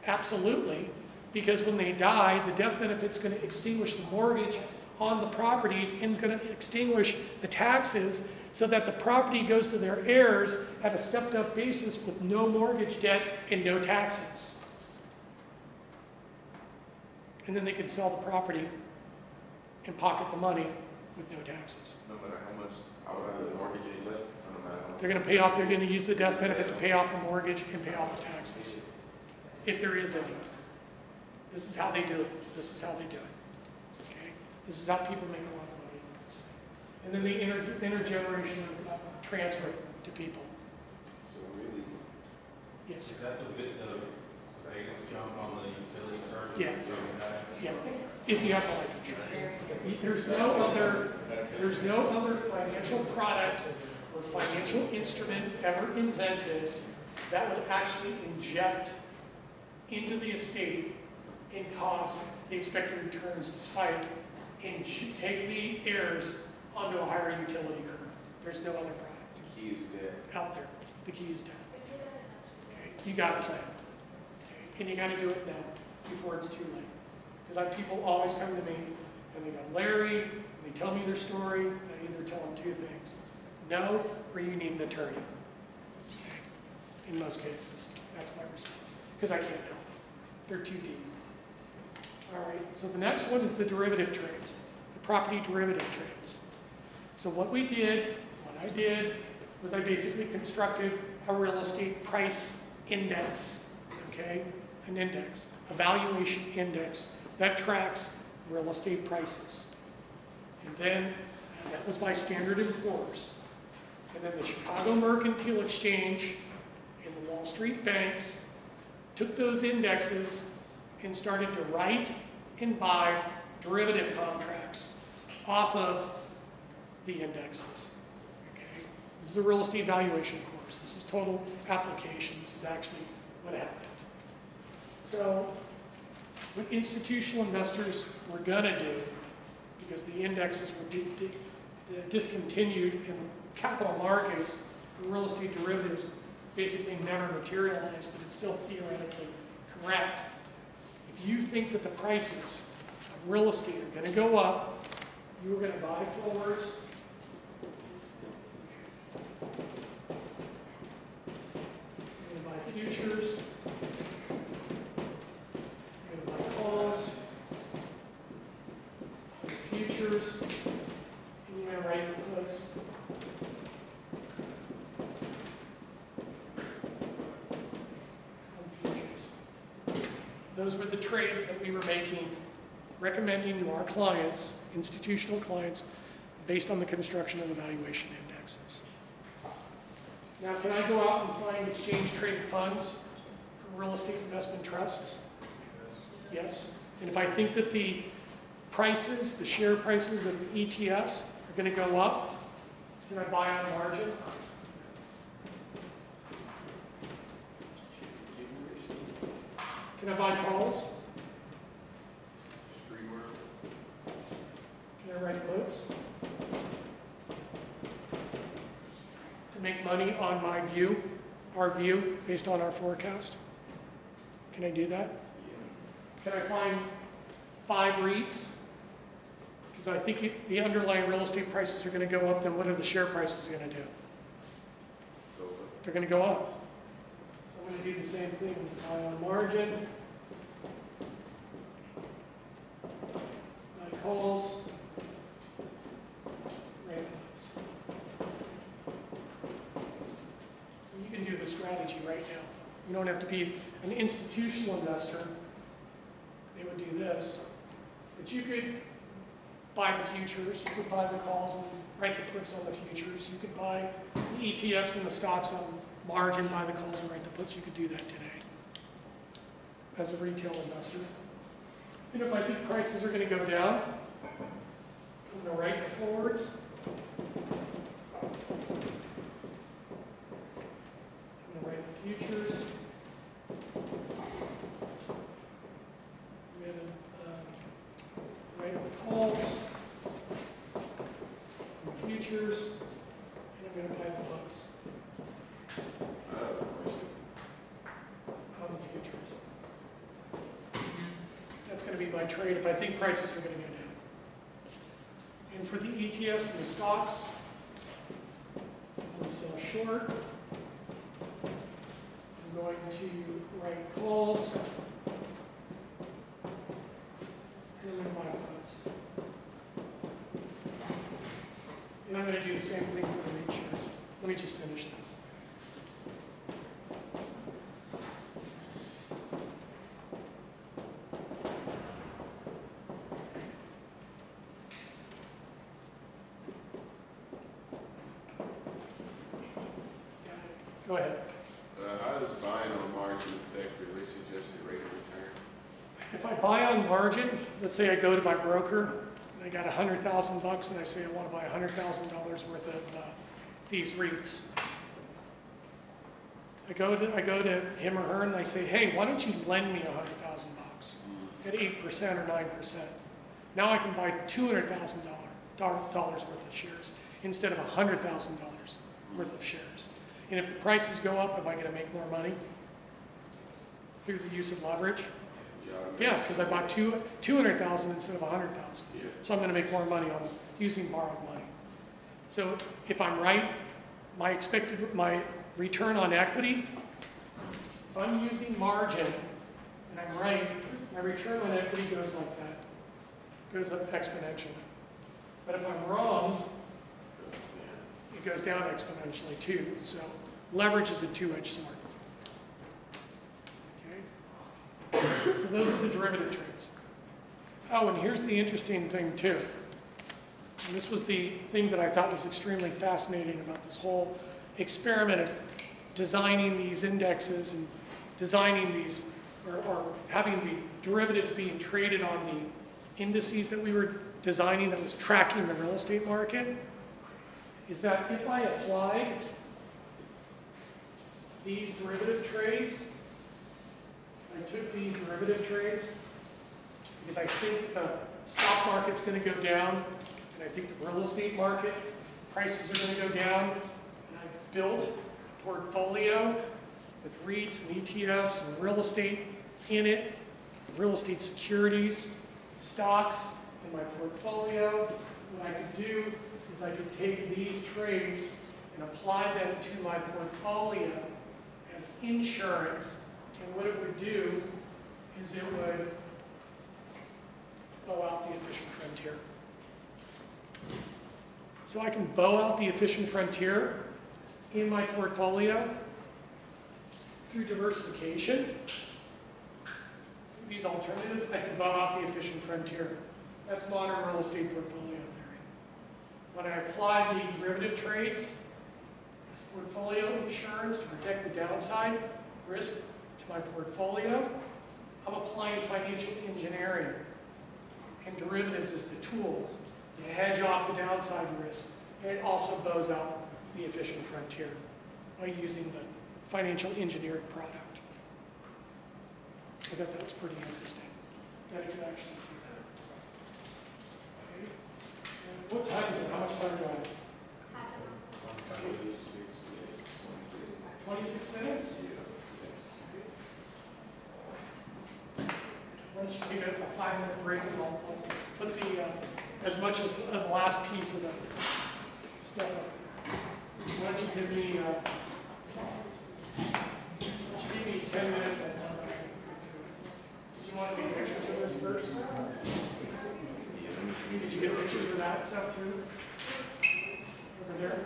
Absolutely, because when they die, the death benefit's going to extinguish the mortgage on the properties and is going to extinguish the taxes so that the property goes to their heirs at a stepped up basis with no mortgage debt and no taxes. And then they can sell the property and pocket the money with no taxes. No matter how much, the mortgage is left, no matter how much. They're going to pay off, they're going to use the death benefit to pay off the mortgage and pay off the taxes, if there is any. This is how they do it. This is how they do it. Okay? This is how people make a lot of money. And then they intergenerational transfer it to people. So really, Yes, Is sir. that the biggest jump on the utility charges? Yeah. So guys- Yeah. If you have the life insurance. There's no other financial product or financial instrument ever invented that would actually inject into the estate and cause the expected returns to spike and should take the heirs onto a higher utility curve. There's no other product the key is that. out there. The key is death. Okay? You got to plan. Okay? And you got to do it now before it's too late. Because people always come to me and they go, Larry, and they tell me their story, and I either tell them two things. No, or you need an attorney. In most cases, that's my response. Because I can't help them. They're too deep. All right, so the next one is the derivative trades, the property derivative trades. So what I did, was I basically constructed a real estate price index, okay? An index, a valuation index that tracks real estate prices. And then, that was by Standard & Poor's. And then the Chicago Mercantile Exchange and the Wall Street banks took those indexes and started to write and buy derivative contracts off of the indexes. Okay? This is a real estate valuation course. This is total application. This is actually what happened. So, what institutional investors were going to do, because the indexes were discontinued in the capital markets, the real estate derivatives basically never materialized, but it's still theoretically correct. If you think that the prices of real estate are going to go up, you are going to buy forwards. You're going to buy futures. You're going to buy calls. Futures. And you're going to write the puts. Those were the trades that we were making, recommending to our clients, institutional clients, based on the construction of the valuation indexes. Now, can I go out and find exchange-traded funds for real estate investment trusts? Yes. And if I think that the prices, the share prices of the ETFs are going to go up, can I buy on margin? Can I buy calls? Street work. Can I write puts? To make money on my view, our view, based on our forecast? Can I do that? Can I find 5 REITs? Because I think the underlying real estate prices are going to go up, then what are the share prices going to do? They're going to go up. I'm going to do the same thing with buy on margin. Buy calls. Rate puts. So strategy right now. You don't have to be an institutional investor. They would do this. But you could buy the futures, you could buy the calls and write the puts on the futures. You could buy the ETFs and the stocks on margin, buy the calls and write the puts. You could do that today as a retail investor. And if I think prices are going to go down, I'm going to write the forwards. I'm going to write the futures. I'm going to write the calls, the futures, and I'm going to buy the puts on the futures. That's going to be my trade if I think prices are going to go down. And for the ETFs and the stocks, I'm going to sell short. I'm going to write calls. And I'm going to buy puts. And I'm going to do the same thing for the REIT shares. Let me just finish this. Go ahead. How does buying on margin affect the risk-adjusted rate of return? If I buy on margin, let's say I go to my broker, and I got $100,000 and I say I want to buy $100,000 worth of these REITs. I go to him or her and I say, hey, why don't you lend me $100,000 at 8% or 9%? Now I can buy $200,000 worth of shares instead of $100,000 worth of shares. And if the prices go up, am I going to make more money through the use of leverage? Yeah, because I bought 200,000 instead of 100,000. Yeah. So I'm going to make more money on using borrowed money. So if I'm right, my return on equity, if I'm using margin and I'm right, my return on equity goes like that. Goes up exponentially. But if I'm wrong, it goes down exponentially too. So leverage is a two-edged sword. Okay? So those are the derivative trades. Oh, and here's the interesting thing too. And this was the thing that I thought was extremely fascinating about this whole experiment of designing these indexes and designing these, or having the derivatives being traded on the indices that we were designing that was tracking the real estate market, is that if I applied these derivative trades, I took these derivative trades, because I think that the stock market's going to go down, and I think the real estate market prices are going to go down, and I built a portfolio with REITs and ETFs and real estate in it, real estate securities, stocks in my portfolio. What I could do is I could take these trades and apply them to my portfolio as insurance, and what it would do is it would bow out the efficient frontier. So I can bow out the efficient frontier in my portfolio through diversification. Through these alternatives, I can bow out the efficient frontier. That's modern real estate portfolio theory. When I apply the derivative trades as portfolio insurance to protect the downside risk to my portfolio, I'm applying financial engineering and derivatives as the tool to hedge off the downside risk. And it also bows out the efficient frontier by using the financial engineered product. I thought that was pretty interesting, that it could actually do that. Okay. And what time is it? How much time do I have? Half an hour. 26 minutes? Why don't you take a 5-minute break and I'll put the, as much as the last piece of the stuff up there. Why don't you give me, 10 minutes and I'll come back and go through it. Did you want to take pictures of this first? Did you get pictures of that stuff too? Over there?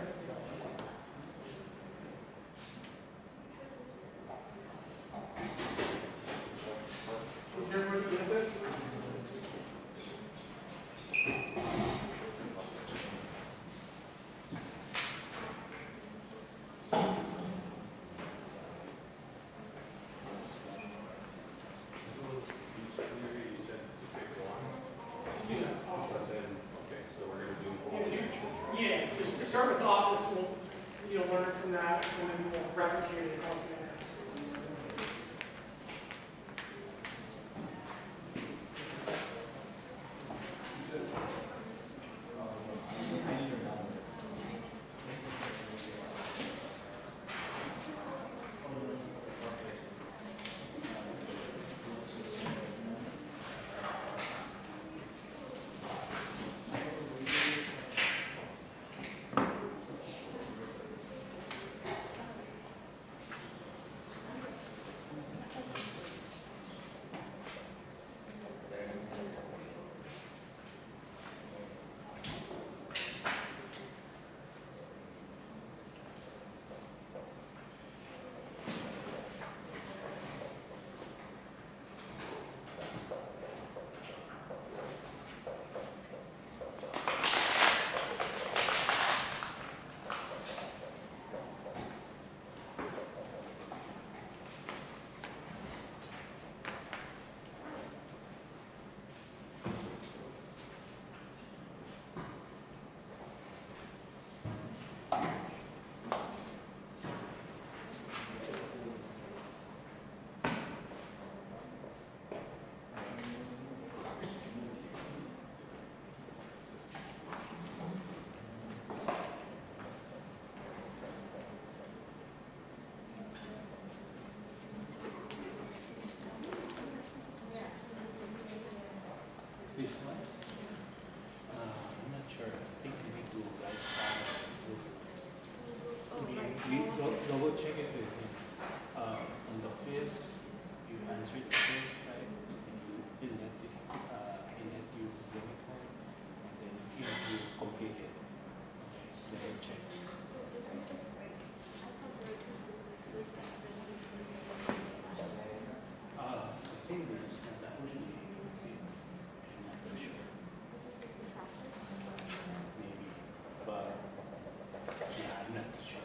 check it with him. On the quiz, you answer the quiz, right? And you fill that, in that you bring it home, and then if you complete it, then you check. I think there's not that much. I'm not really sure. Maybe, but yeah, I'm not sure.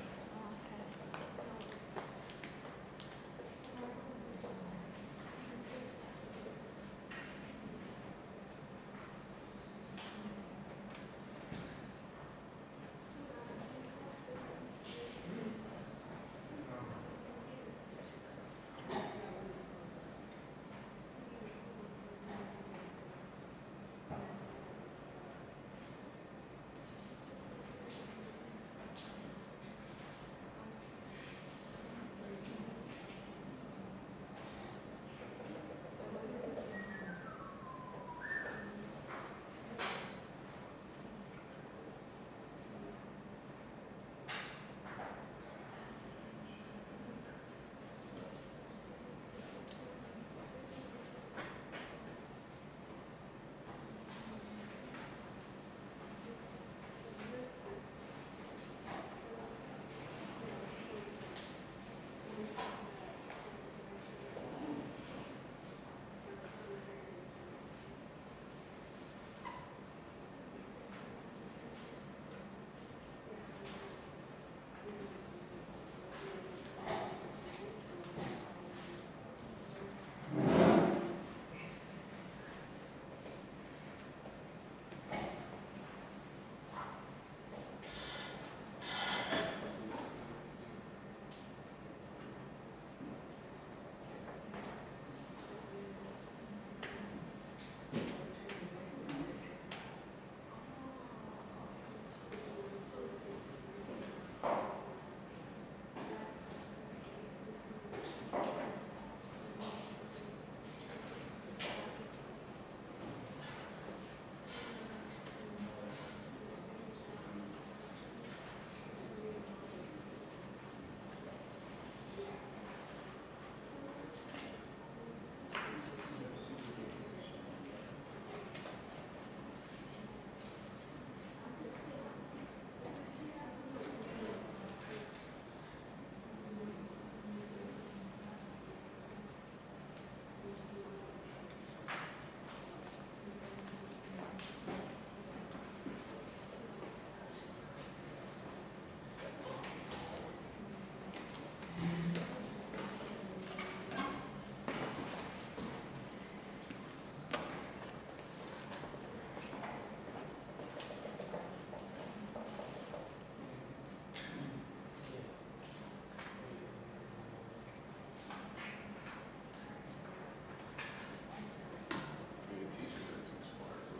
Being a teacher, that's expired.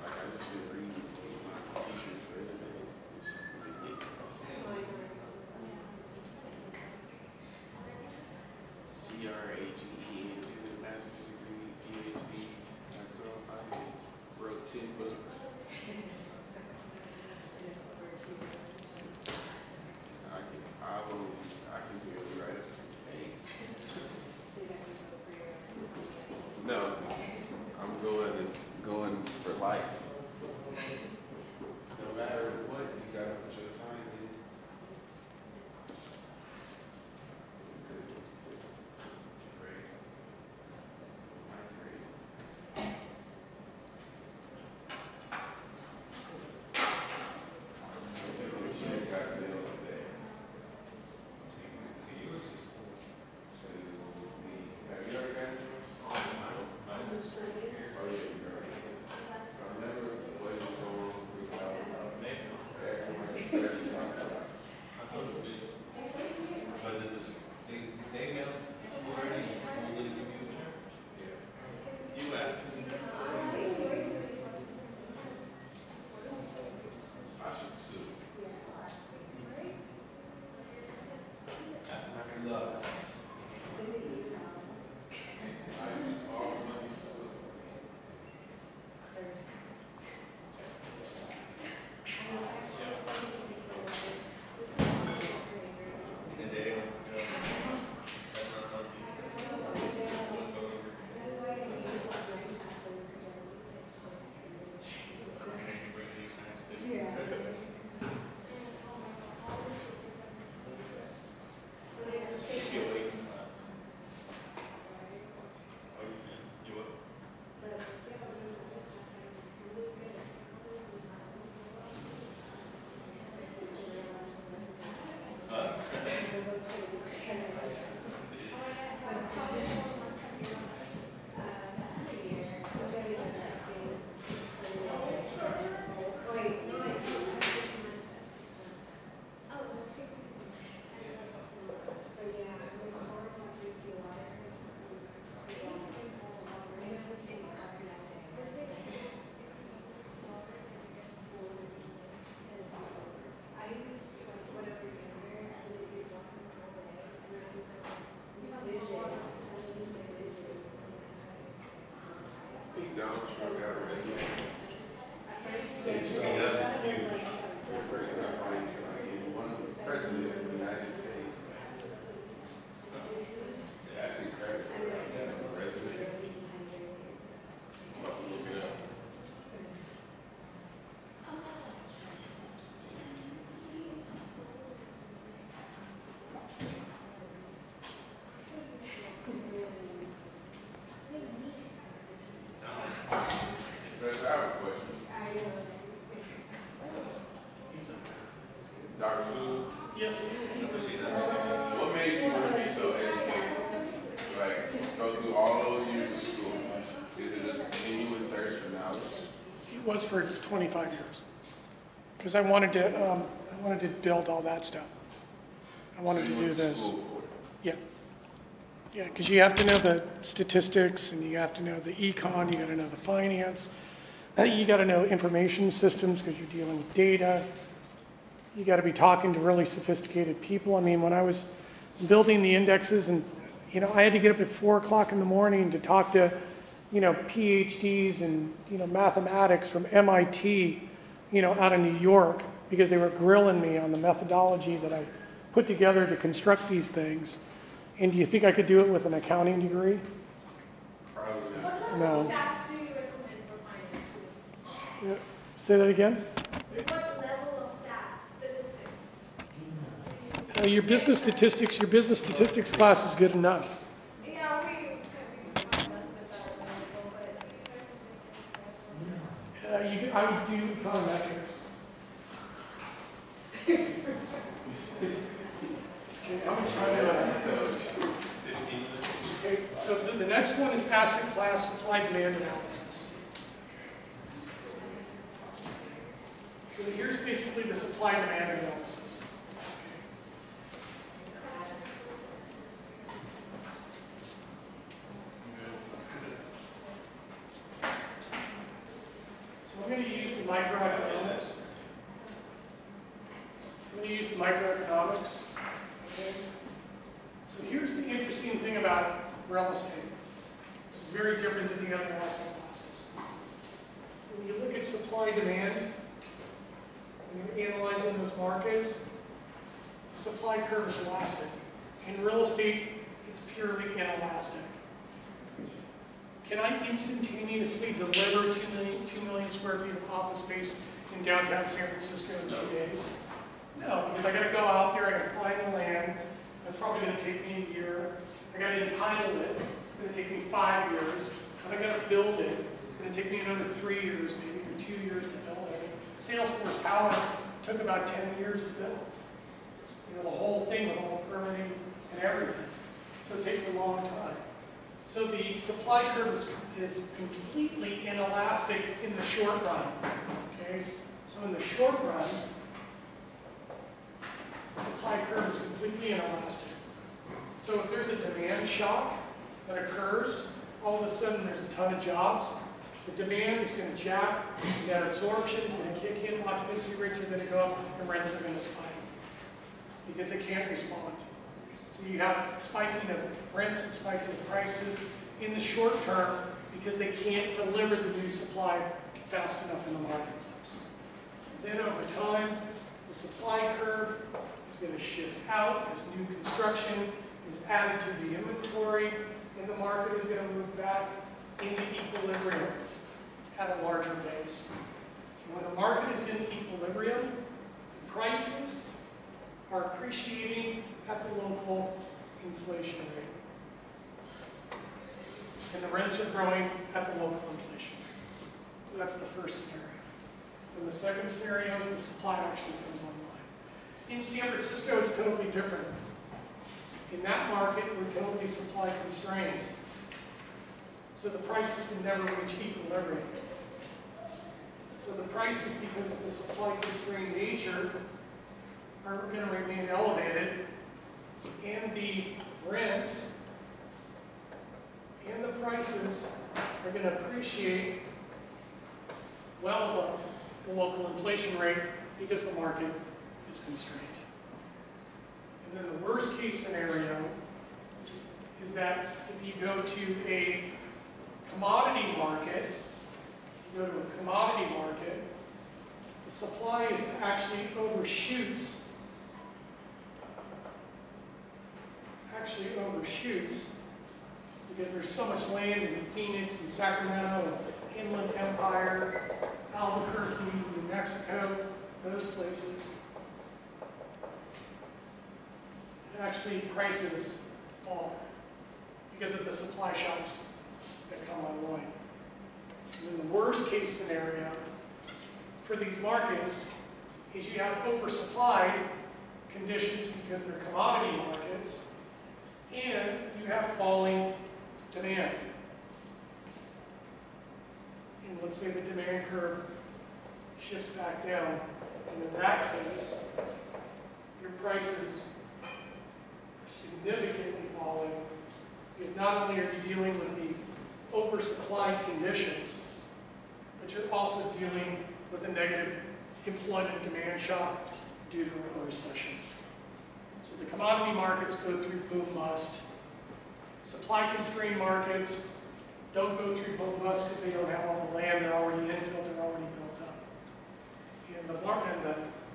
Like, I just been reading teachers' resumes. It's ridiculous. CRAGE, master's degree, PhD, doctoral, 5 years, wrote 10 books. I can barely write a page. No, I'm going for life. No matter what, you gotta put your time in. Great. Great. Let's see what you got nailed today. Have you ever gotten yours? Oh, yeah, you already did. So remember what you told me about But did this, they mailed you already, you told them to give you a chance? Yeah. You asked me. I should sue. That's not gonna love. I use all the money sue. Yeah, Dr. Sue, Yes. what made you want to be so educated? Like, go through all those years of school. Is it a continuous thirst for knowledge? It was for 25 years. Because I wanted to build all that stuff. I wanted So to you do went to this. school for it. Yeah. Yeah, because you have to know the statistics, and you have to know the econ, you got to know the finance, you got to know information systems because you're dealing with data. You got to be talking to really sophisticated people. I mean, when I was building the indexes, and I had to get up at 4 o'clock in the morning to talk to PhDs and mathematics from MIT, out of New York, because they were grilling me on the methodology that I put together to construct these things. And do you think I could do it with an accounting degree? Probably not. What No. level of stats do you recommend for finance schools? Yeah. Say that again? What level of stats, statistics? Your business statistics class is good enough. Yeah, we talked about that a little, but I would do econometrics. Okay, how much time do I have? 15 minutes. Okay, so the next one is asset class supply demand analysis. So here's basically the supply demand analysis. So I'm going to use the microeconomics. Okay? So here's the interesting thing about real estate. It's very different than the other asset classes. When you look at supply demand, and you're analyzing those markets, the supply curve is elastic. In real estate, it's purely inelastic. Can I instantaneously deliver 2 million square feet of office space in downtown San Francisco in 2 days? No, because I got to go out there, I got to find the land. That's probably going to take me a year. I got to entitle it. It's going to take me 5 years. And I got to build it. It's going to take me another 3 years, maybe, or 2 years to build it. Salesforce Tower took about 10 years to build. The whole thing with all the permitting and everything. So it takes a long time. So the supply curve is completely inelastic in the short run. Okay? So in the short run, the supply curve is completely inelastic. So if there's a demand shock that occurs, all of a sudden there's a ton of jobs. The demand is going to jack, net absorption is going to kick in, occupancy rates are going to go up, and rents are going to spike because they can't respond. So you have spiking of rents and spiking of prices in the short term because they can't deliver the new supply fast enough in the marketplace. Then over time, the supply curve is going to shift out as new construction is added to the inventory, and the market is going to move back into equilibrium at a larger base. And when the market is in equilibrium, the prices are appreciating at the local inflation rate. And the rents are growing at the local inflation rate. So that's the first scenario. And the second scenario is the supply actually comes online. In San Francisco, it's totally different. In that market, we're totally supply constrained. So the prices can never reach equilibrium. So the prices, because of the supply constrained nature, are going to remain elevated, and the rents and the prices are going to appreciate well above the local inflation rate because the market is constrained. And then the worst case scenario is that if you go to a commodity market, the supply is actually overshoots because there's so much land in Phoenix and Sacramento and Inland Empire, Albuquerque, New Mexico, those places. And actually prices fall because of the supply shocks that come online. And then the worst case scenario for these markets is you have oversupplied conditions because they're commodity markets, and you have falling demand. And let's say the demand curve shifts back down, and in that case, your prices are significantly falling, because not only are you dealing with the oversupplied conditions, but you're also dealing with a negative employment demand shock due to a recession. So the commodity markets go through boom bust. Supply constrained markets don't go through boom bust because they don't have all the land, they're already infilled, they're already built up. And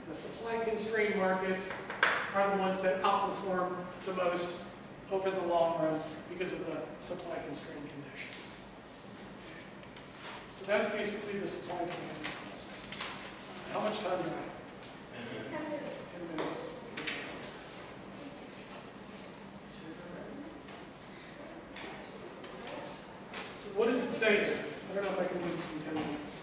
the supply constrained markets are the ones that outperform the most over the long run because of the supply constrained conditions. So that's basically the supply demand analysis. How much time do I have? 10 minutes. So what does it say there? I don't know if I can do this in 10 minutes.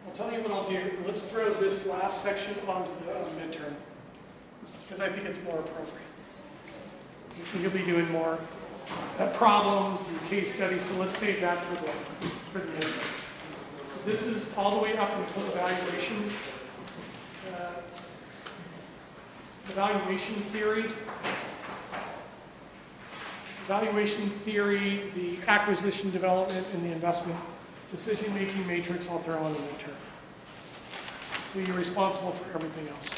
I'll tell you what I'll do. Let's throw this last section onto the midterm, because I think it's more appropriate. You'll be doing more problems and case studies, so let's save that for the midterm. So this is all the way up until evaluation. Evaluation theory. Evaluation theory, the acquisition development, and the investment decision-making matrix I'll throw on the midterm. So you're responsible for everything else.